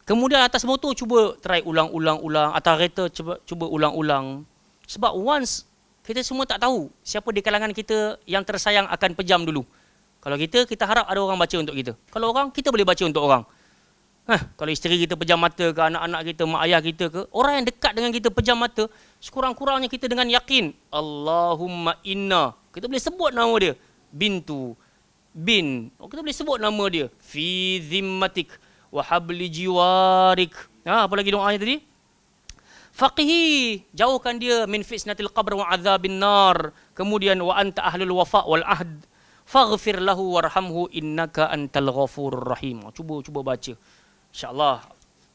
Kemudian atas motor cuba try ulang-ulang, atas kereta cuba ulang-ulang. Sebab once kita semua tak tahu siapa di kalangan kita yang tersayang akan pejam dulu. Kalau kita harap ada orang baca untuk kita. Kalau orang, kita boleh baca untuk orang. Kalau isteri kita pejam mata ke, anak-anak kita, mak ayah kita ke, orang yang dekat dengan kita pejam mata, sekurang-kurangnya kita dengan yakin, Allahumma inna, kita boleh sebut nama dia, bintu, bin, kita boleh sebut nama dia, fi zimmatik, wa habli jiwarik. Apa lagi doanya tadi? Faqihi, jauhkan dia min fitnatil qabr wa azabin nar. Kemudian wa anta ahlul wafa wal ahd, faghfir lahu warhamhu innaka antal ghafurur rahim. Cuba baca. InsyaAllah,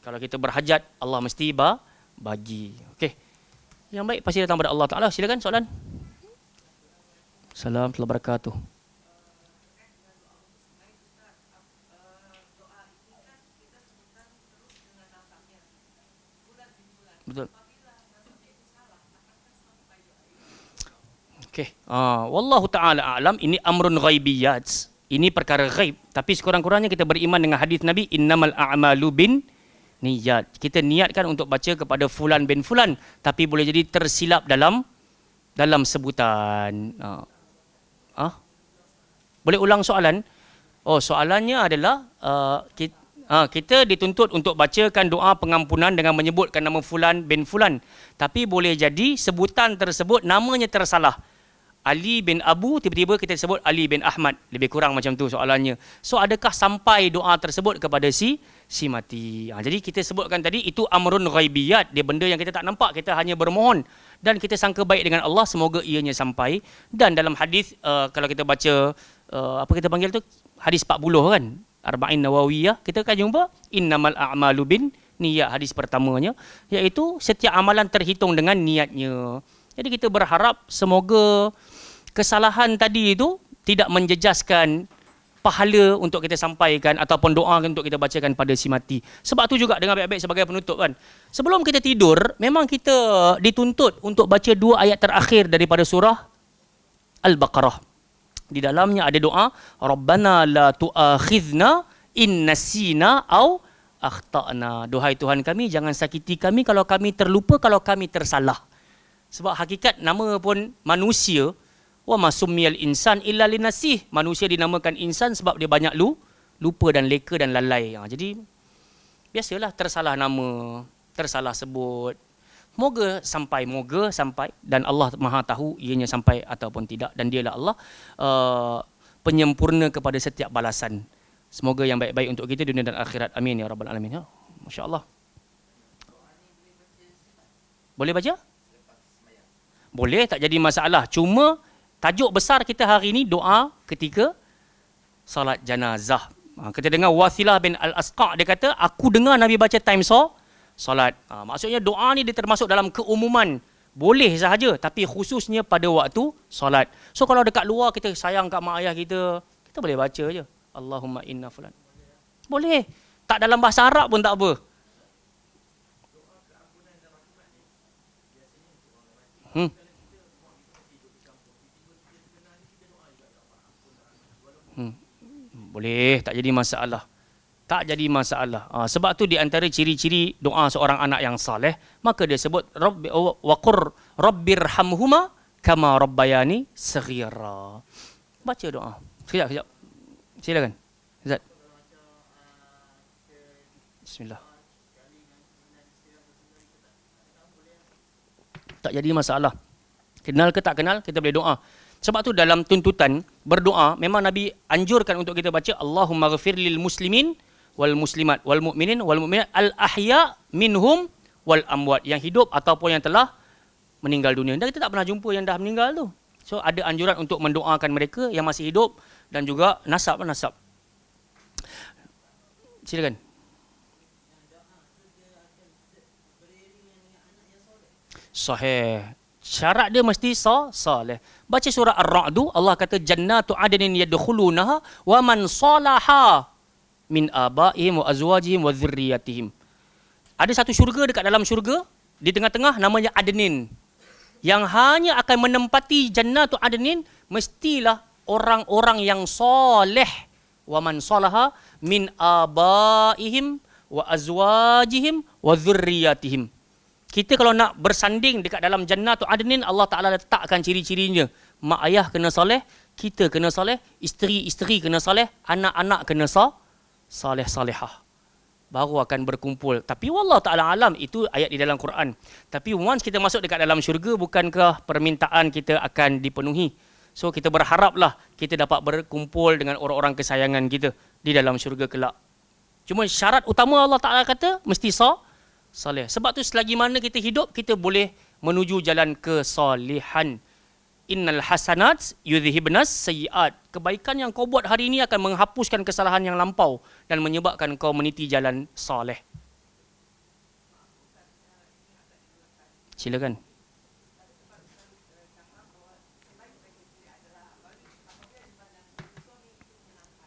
kalau kita berhajat, Allah mesti bagi. Okey. Yang baik pasti datang pada Allah Ta'ala. Silakan soalan. Assalamualaikum warahmatullahi wabarakatuh. Betul. Okey. Wallahu Ta'ala a'lam. Ini amrun ghaibiyat. Ini perkara ghaib, tapi sekurang-kurangnya kita beriman dengan hadis Nabi, innamal a'malu bin niyat. Kita niatkan untuk baca kepada fulan bin fulan, tapi boleh jadi tersilap dalam dalam sebutan. Boleh ulang soalan? Oh, soalannya adalah kita dituntut untuk bacakan doa pengampunan dengan menyebutkan nama fulan bin fulan. Tapi boleh jadi sebutan tersebut namanya tersalah. Ali bin Abu, tiba-tiba kita sebut Ali bin Ahmad. Lebih kurang macam tu soalannya. So, adakah sampai doa tersebut kepada si mati? Jadi kita sebutkan tadi, itu amrun ghaibiyat. Dia benda yang kita tak nampak, kita hanya bermohon. Dan kita sangka baik dengan Allah, semoga ianya sampai. Dan dalam hadis, kalau kita baca, apa kita panggil tu? Hadis 40 kan? Arba'in Nawawiyah. Kita akan jumpa, innamal a'malu bin niyat, hadis pertamanya. Iaitu, setiap amalan terhitung dengan niatnya. Jadi kita berharap semoga kesalahan tadi itu tidak menjejaskan pahala untuk kita sampaikan ataupun doa untuk kita bacakan pada si mati. Sebab tu juga dengan baik-baik sebagai penutup kan. Sebelum kita tidur, memang kita dituntut untuk baca 2 ayat terakhir daripada surah Al-Baqarah. Di dalamnya ada doa, Rabbana la tu'akhidna in nasina au akhtana. Duhai Tuhan kami, jangan sakiti kami kalau kami terlupa, kalau kami tersalah. Sebab hakikat nama pun manusia, wa masumiyal insan illa linasih. Manusia dinamakan insan sebab dia banyak lupa dan leka dan lalai. Jadi biasalah tersalah nama, tersalah sebut. Moga sampai dan Allah Maha tahu ianya sampai ataupun tidak, dan dialah Allah penyempurna kepada setiap balasan. Semoga yang baik-baik untuk kita dunia dan akhirat. Amin ya rabbal alamin. Masya-Allah. Boleh baca? Boleh, tak jadi masalah. Cuma tajuk besar kita hari ini doa ketika salat janazah. Kita dengar Wathilah bin Al-Asqa', dia kata, aku dengar Nabi baca time salat. Maksudnya doa ni dia termasuk dalam keumuman. Boleh sahaja, tapi khususnya pada waktu salat. So kalau dekat luar kita sayang kat mak ayah kita, kita boleh baca je. Allahumma inna fulan. Boleh. Tak dalam bahasa Arab pun tak apa. Boleh, tak jadi masalah. Tak jadi masalah. Sebab tu di antara ciri-ciri doa seorang anak yang saleh, maka dia sebut waqur rabbirhamhuma kama rabbayani saghira. Baca doa. Sekejap. Silakan. Zat. Bismillah. Tak jadi masalah. Kenal ke tak kenal, kita boleh doa. Sebab tu dalam tuntutan berdoa, memang Nabi anjurkan untuk kita baca Allahumma ghafir lil muslimin wal muslimat wal mu'minin wal mu'minat al ahya minhum wal amwat, yang hidup ataupun yang telah meninggal dunia. Dan kita tak pernah jumpa yang dah meninggal tu. So ada anjuran untuk mendoakan mereka yang masih hidup dan juga nasab. Silakan. Sahih. Syarat dia mesti salih. Baca surah Ar-Ra'du, Allah kata jannatu adnin yadkhulunaha wa man salaha min abaihim wa azwajihim wa dzurriyyatihim. Ada satu syurga dekat dalam syurga, di tengah-tengah namanya Adnin. Yang hanya akan menempati jannatu adnin mestilah orang-orang yang soleh. Wa man salaha min abaihim wa azwajihim wa dzurriyyatihim. Kita kalau nak bersanding dekat dalam Jannatul Adnin, Allah Ta'ala letakkan ciri-cirinya. Mak ayah kena soleh, kita kena soleh, isteri-isteri kena soleh, anak-anak kena soleh-solehah. Baru akan berkumpul. Tapi wallahu Ta'ala alam, itu ayat di dalam Quran. Tapi once kita masuk dekat dalam syurga, bukankah permintaan kita akan dipenuhi? So kita berharaplah kita dapat berkumpul dengan orang-orang kesayangan kita di dalam syurga kelak. Cuma syarat utama Allah Ta'ala kata, mesti saleh. Sebab tu selagi mana kita hidup, kita boleh menuju jalan kesalihan. Innal hasanat yudhibnas sayyiat. Kebaikan yang kau buat hari ini akan menghapuskan kesalahan yang lampau dan menyebabkan kau meniti jalan saleh. Silakan.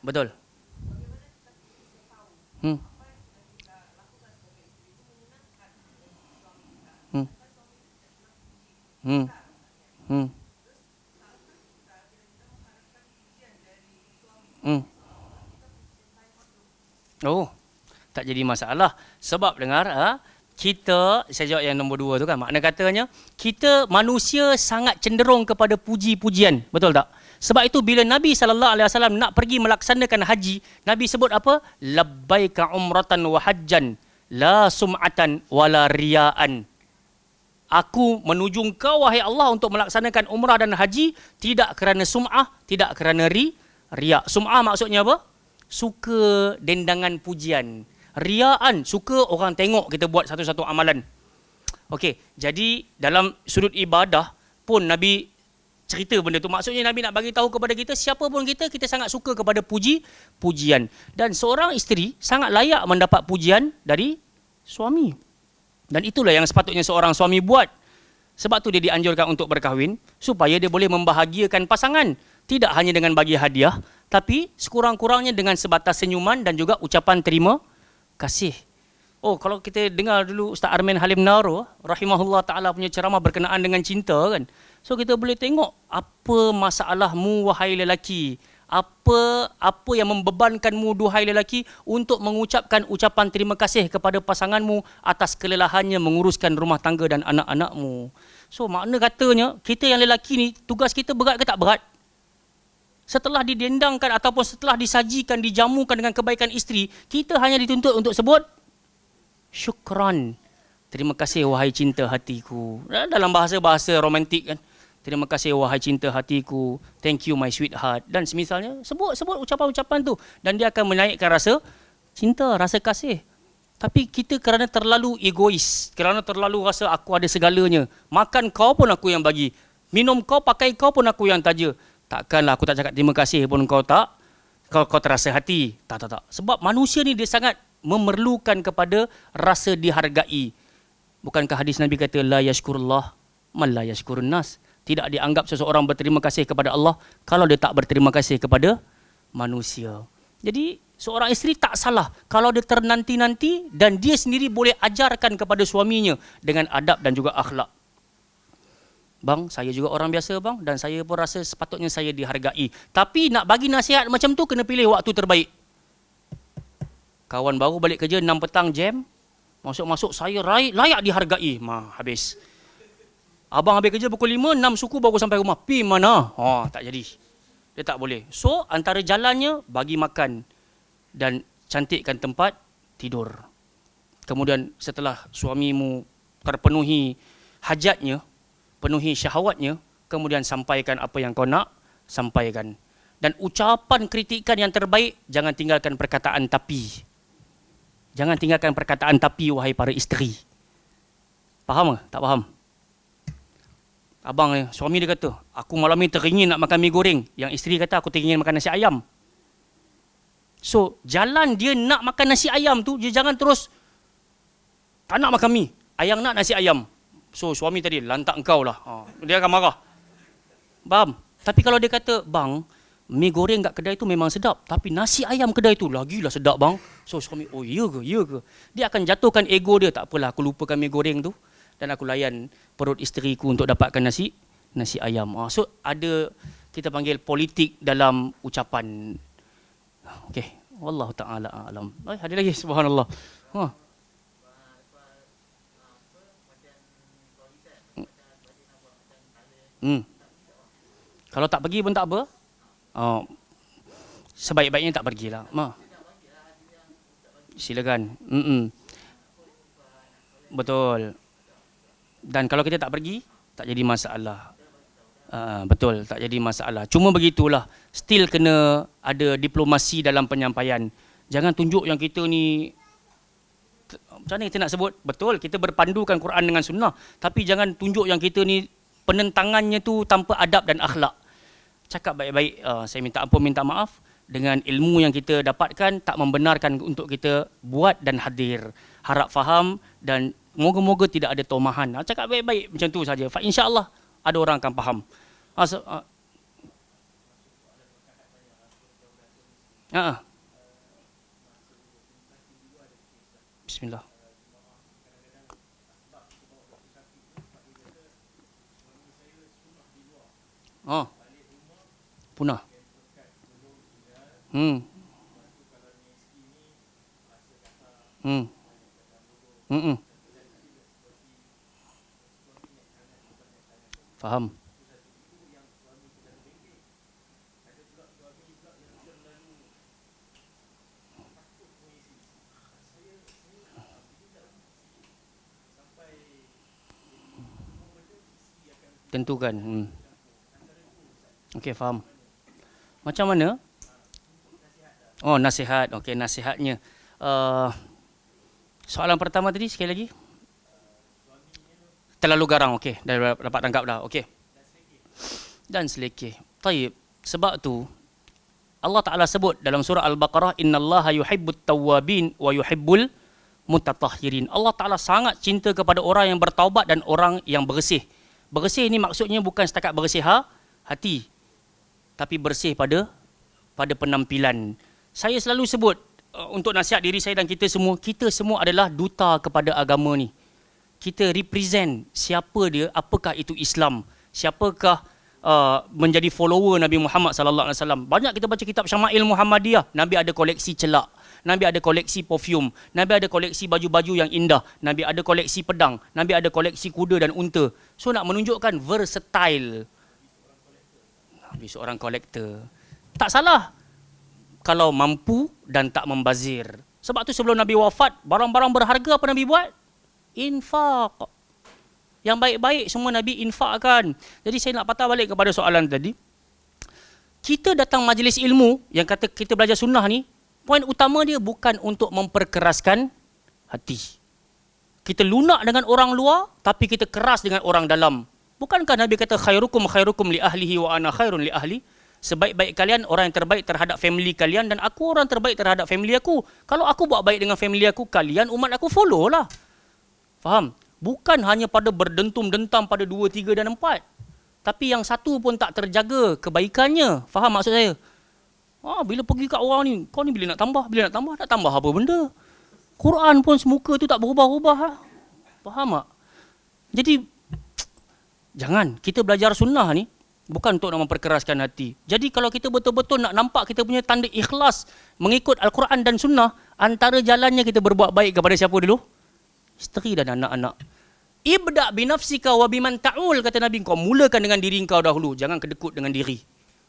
Betul. Oh, tak jadi masalah. Sebab dengar, Saya jawab yang nombor 2 tu kan. Makna katanya, kita manusia sangat cenderung kepada puji-pujian. Betul tak? Sebab itu bila Nabi SAW nak pergi melaksanakan haji, Nabi sebut apa? Labbaika umratan wa hajjan, la sum'atan wala riya'an. Aku menuju engkau wahai Allah untuk melaksanakan umrah dan haji, tidak kerana sum'ah, tidak kerana riya'. Sum'ah maksudnya apa? Suka dendangan pujian. Riaan, suka orang tengok kita buat satu-satu amalan. Okey, jadi dalam sudut ibadah pun Nabi cerita benda tu. Maksudnya Nabi nak bagi tahu kepada kita, siapa pun kita sangat suka kepada pujian. Dan seorang isteri sangat layak mendapat pujian dari suami. Dan itulah yang sepatutnya seorang suami buat. Sebab tu dia dianjurkan untuk berkahwin, supaya dia boleh membahagiakan pasangan. Tidak hanya dengan bagi hadiah, tapi sekurang-kurangnya dengan sebatas senyuman dan juga ucapan terima kasih. Oh, kalau kita dengar dulu Ustaz Armin Halim Naro rahimahullah taala punya ceramah berkenaan dengan cinta kan. So kita boleh tengok apa masalahmu wahai lelaki. Apa yang membebankanmu duhai lelaki untuk mengucapkan ucapan terima kasih kepada pasanganmu atas kelelahannya menguruskan rumah tangga dan anak-anakmu. So makna katanya kita yang lelaki ni tugas kita berat ke tak berat? Setelah didendangkan ataupun setelah disajikan, dijamukan dengan kebaikan isteri, kita hanya dituntut untuk sebut syukran. Terima kasih wahai cinta hatiku. Dalam bahasa-bahasa romantik kan. Terima kasih wahai cinta hatiku. Thank you my sweetheart. Dan semisalnya, sebut ucapan-ucapan tu. Dan dia akan menaikkan rasa cinta, rasa kasih. Tapi kita kerana terlalu egois, kerana terlalu rasa aku ada segalanya. Makan kau pun aku yang bagi. Minum kau, pakai kau pun aku yang taja. Takkanlah aku tak cakap terima kasih pun kau terasa hati. Tak. Sebab manusia ni dia sangat memerlukan kepada rasa dihargai. Bukankah hadis Nabi kata la yashkurullah man la yashkurun nas. Tidak dianggap seseorang berterima kasih kepada Allah kalau dia tak berterima kasih kepada manusia. Jadi seorang isteri tak salah kalau dia ternanti-nanti dan dia sendiri boleh ajarkan kepada suaminya dengan adab dan juga akhlak. Bang, saya juga orang biasa bang dan saya pun rasa sepatutnya saya dihargai. Tapi nak bagi nasihat macam tu kena pilih waktu terbaik. Kawan baru balik kerja 6 petang jam, masuk-masuk saya layak dihargai. Habis. Abang habis kerja pukul 5, 6 suku baru sampai rumah. Pi mana? Tak jadi. Dia tak boleh. So, antara jalannya bagi makan dan cantikkan tempat tidur. Kemudian setelah suamimu terpenuhi hajatnya, penuhi syahwatnya, kemudian sampaikan apa yang kau nak sampaikan. Dan ucapan kritikan yang terbaik, jangan tinggalkan perkataan tapi. Jangan tinggalkan perkataan tapi wahai para isteri. Faham ke? Tak faham? Abang suami dia kata, aku malam ni teringin nak makan mi goreng. Yang isteri kata, aku teringin makan nasi ayam. So, jalan dia nak makan nasi ayam tu, dia jangan terus tak nak makan mi. Ayang nak nasi ayam. So, suami tadi, lantak engkau lah. Dia akan marah. Faham? Tapi kalau dia kata, bang, mi goreng kat kedai tu memang sedap. Tapi nasi ayam kedai tu lagilah sedap bang. So, suami, oh iya ke? Dia akan jatuhkan ego dia. Tak apalah, aku lupakan mi goreng tu. Dan aku layan perut isteriku untuk dapatkan nasi ayam. So, ada kita panggil politik dalam ucapan. Okey. Wallahu ta'ala a'lam. Ada lagi, subhanallah. Kalau tak pergi pun tak apa. Sebaik-baiknya tak pergilah. Silakan. Betul. Dan kalau kita tak pergi, tak jadi masalah. Betul, tak jadi masalah. Cuma begitulah. Still kena ada diplomasi dalam penyampaian. Jangan tunjuk yang kita ni, macam mana kita nak sebut? Betul, kita berpandukan Quran dengan sunnah. Tapi jangan tunjuk yang kita ni penentangannya tu tanpa adab dan akhlak. Cakap baik-baik, saya minta ampun, minta maaf. Dengan ilmu yang kita dapatkan, tak membenarkan untuk kita buat dan hadir. Harap faham dan moga-moga tidak ada tomahan. Cakap baik-baik macam tu saja. InsyaAllah ada orang akan faham. Bismillah. Punah. Faham? Tentukan. Okey, faham. Macam mana? Oh, nasihat. Okey, nasihatnya. Soalan pertama tadi sekali lagi. Terlalu garang. Okey, dah dapat tangkap dah. Okey. Dan selekeh. Taib. Sebab tu Allah Taala sebut dalam surah Al-Baqarah, innallaha yuhibbut tawwabin wa yuhibbul mutatahhirin. Allah Taala sangat cinta kepada orang yang bertaubat dan orang yang bersih. Bersih ini maksudnya bukan setakat bersih hati, tapi bersih pada penampilan. Saya selalu sebut untuk nasihat diri saya dan kita semua adalah duta kepada agama ni. Kita represent siapa dia, apakah itu Islam, siapakah menjadi follower Nabi Muhammad sallallahu alaihi wasallam. Banyak kita baca kitab Syama'il Muhammadiyah, Nabi ada koleksi celak, Nabi ada koleksi perfume, Nabi ada koleksi baju-baju yang indah, Nabi ada koleksi pedang, Nabi ada koleksi kuda dan unta. So nak menunjukkan versatile. Nabi seorang kolektor. Tak salah kalau mampu dan tak membazir. Sebab tu sebelum Nabi wafat, barang-barang berharga apa Nabi buat? Infak. Yang baik-baik semua Nabi infakkan. Jadi saya nak patah balik kepada soalan tadi. Kita datang majlis ilmu yang kata kita belajar sunnah ni, poin utama dia bukan untuk memperkeraskan hati. Kita lunak dengan orang luar, tapi kita keras dengan orang dalam. Bukankah Nabi kata khairukum li ahlihi wa ana khairun li ahli? Sebaik-baik kalian orang yang terbaik terhadap family kalian dan aku orang terbaik terhadap family aku. Kalau aku buat baik dengan family aku, kalian umat aku follow lah. Faham? Bukan hanya pada berdentum-dentam pada 2, 3 dan 4. Tapi yang satu pun tak terjaga kebaikannya. Faham maksud saya? Bila pergi kat orang ni, kau ni bila nak tambah, nak tambah apa benda? Quran pun semuka tu tak berubah-ubah. Faham tak? Jadi, jangan. Kita belajar sunnah ni, bukan untuk nak memperkeraskan hati. Jadi kalau kita betul-betul nak nampak kita punya tanda ikhlas mengikut Al-Quran dan sunnah, antara jalannya kita berbuat baik kepada siapa dulu? Isteri dan anak-anak. Ibda' binafsika wa biman ta'ul, kata Nabi, kau mulakan dengan diri kau dahulu, jangan kedekut dengan diri.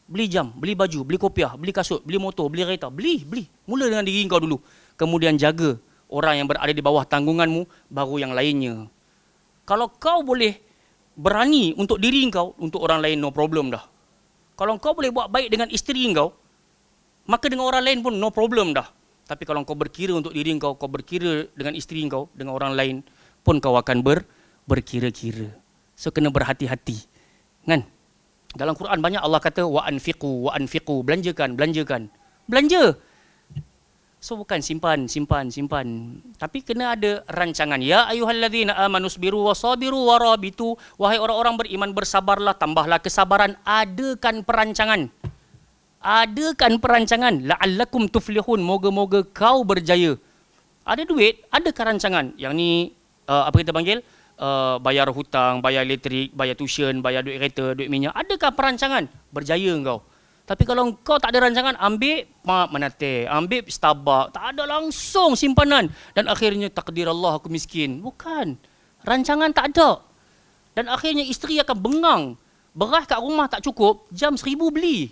Beli jam, beli baju, beli kopiah, beli kasut, beli motor, beli kereta, beli. Mula dengan diri kau dulu. Kemudian jaga orang yang berada di bawah tanggunganmu, baru yang lainnya. Kalau kau boleh berani untuk diri kau, untuk orang lain no problem dah. Kalau kau boleh buat baik dengan isteri kau, maka dengan orang lain pun no problem dah. Tapi kalau kau berkira untuk diri kau, kau berkira dengan isteri kau, dengan orang lain pun kau akan berkira-kira. So kena berhati-hati. Kan? Dalam Quran banyak Allah kata wa anfiqu, belanjakan. Belanja. So bukan simpan. Tapi kena ada rancangan. Ya ayyuhalladzina amanu sabiru wasabiru warabitu. Wahai orang-orang beriman, bersabarlah, tambahlah kesabaran, adakan perancangan. La'allakum tuflihun, moga-moga kau berjaya. Ada duit, ada rancangan. Yang ni apa kita panggil? Bayar hutang, bayar elektrik, bayar tuition, bayar duit kereta, duit minyak. Adakah perancangan? Berjaya kau. Tapi kalau kau tak ada rancangan, ambil Menate, ambil Starbucks, tak ada langsung simpanan. Dan akhirnya takdir Allah aku miskin. Bukan. Rancangan tak ada. Dan akhirnya isteri akan bengang. Beras kat rumah tak cukup, jam 1000 beli.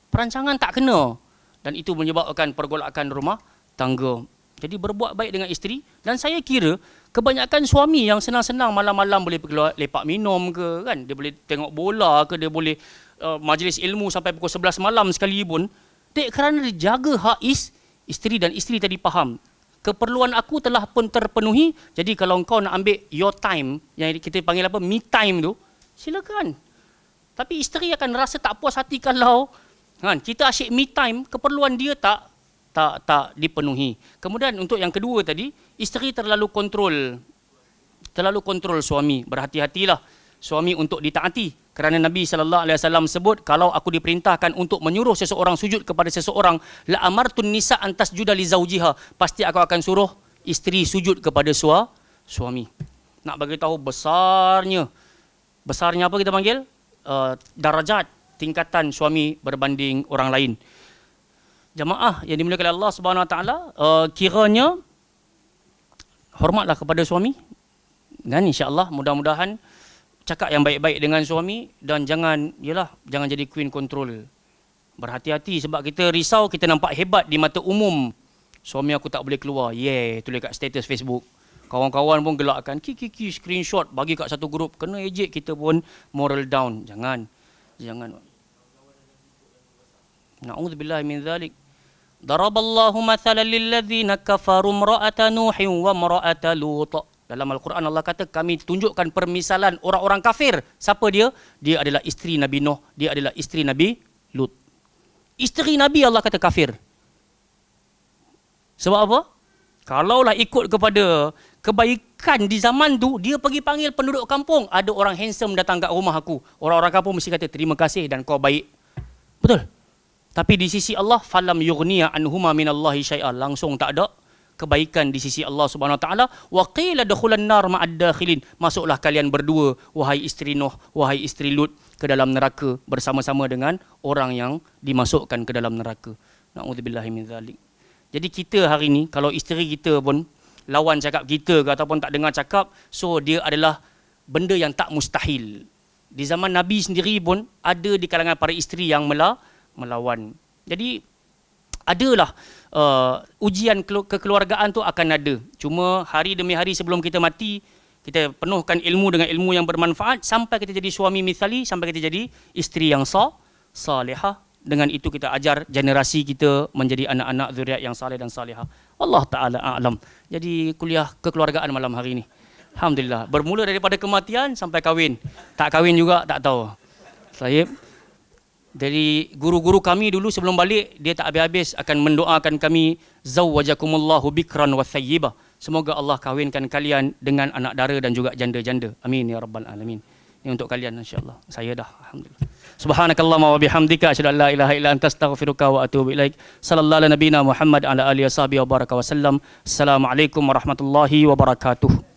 Perancangan tak kena. Dan itu menyebabkan pergolakan rumah tangga. Jadi berbuat baik dengan isteri. Dan saya kira kebanyakan suami yang senang-senang malam-malam boleh pergi lepak minum ke, kan? Dia boleh tengok bola ke, dia boleh majlis ilmu sampai pukul 11 malam sekali pun. Kerana dia jaga hak isteri, dan isteri tadi faham. Keperluan aku telah pun terpenuhi. Jadi kalau kau nak ambil your time, yang kita panggil apa, me time tu, silakan. Tapi isteri akan rasa tak puas hati kalau kita asyik me time, keperluan dia tak dipenuhi. Kemudian untuk yang kedua tadi, isteri terlalu kontrol suami. Berhati-hatilah suami untuk ditaati. Kerana Nabi SAW sebut, kalau aku diperintahkan untuk menyuruh seseorang sujud kepada seseorang, la amartun nisa antas juda li zaujiha, pasti aku akan suruh isteri sujud kepada suami. Nak bagi tahu besarnya apa kita panggil? Darajat, tingkatan suami berbanding orang lain. Jamaah yang dimuliakan Allah Subhanahu Wa Taala, kiranya hormatlah kepada suami. Dan insya-Allah mudah-mudahan cakap yang baik-baik dengan suami dan jangan jadi queen control. Berhati-hati sebab kita risau kita nampak hebat di mata umum. Suami aku tak boleh keluar. Tulis kat status Facebook. Kawan-kawan pun gelakkan. Ki screenshot bagi kat satu grup. Kena ejek, kita pun moral down. Jangan. Na'udzubillahi min dzalik. Daraballahu mathalan lilladzina kafaru imra'ata Nuhin wa imra'ata Lut. Dalam Al-Quran Allah kata kami tunjukkan permisalan orang-orang kafir. Siapa dia? Dia adalah isteri Nabi Nuh, dia adalah isteri Nabi Lut. Isteri Nabi Allah kata kafir. Sebab apa? Kalaulah ikut kepada kebaikan di zaman tu, dia pergi panggil penduduk kampung, ada orang handsome datang kat rumah aku. Orang-orang kampung mesti kata terima kasih dan kau baik. Betul? Tapi di sisi Allah, falam yughniya anhuma minallahi syai'an, langsung tak ada kebaikan di sisi Allah Subhanahu Wa Taala. Wa qila dakhulan nar ma'ad dakhilin, masuklah kalian berdua wahai isteri Nuh, wahai isteri Lut, ke dalam neraka bersama-sama dengan orang yang dimasukkan ke dalam neraka. Na'udzubillahi min dzalik. Jadi kita hari ni kalau isteri kita pun lawan cakap kita ke ataupun tak dengar cakap, so dia adalah benda yang tak mustahil. Di zaman Nabi sendiri pun ada di kalangan para isteri yang melawan. Jadi adalah ujian kekeluargaan tu akan ada. Cuma hari demi hari sebelum kita mati, kita penuhkan ilmu dengan ilmu yang bermanfaat sampai kita jadi suami mithali, sampai kita jadi isteri yang salihah. Dengan itu kita ajar generasi kita menjadi anak-anak zuriat yang saleh dan salihah. Allah Ta'ala a'lam. Jadi kuliah kekeluargaan malam hari ini, alhamdulillah, bermula daripada kematian sampai kahwin. Tak kahwin juga tak tahu. Sahib, dari guru-guru kami dulu sebelum balik, dia tak habis-habis akan mendoakan kami, zawwajakumullahu bikran wa thayyiba. Semoga Allah kahwinkan kalian dengan anak dara dan juga janda-janda. Amin ya rabbal alamin. Ini untuk kalian insya-Allah. Saya dah, alhamdulillah. Subhanakallahumma wa bihamdika asyhadu an la ilaha illa anta astaghfiruka wa atubu ilaik. Sallallahu ala nabiyina Muhammad ala alihi washabihi wa baraka wasallam. Assalamualaikum warahmatullahi wabarakatuh.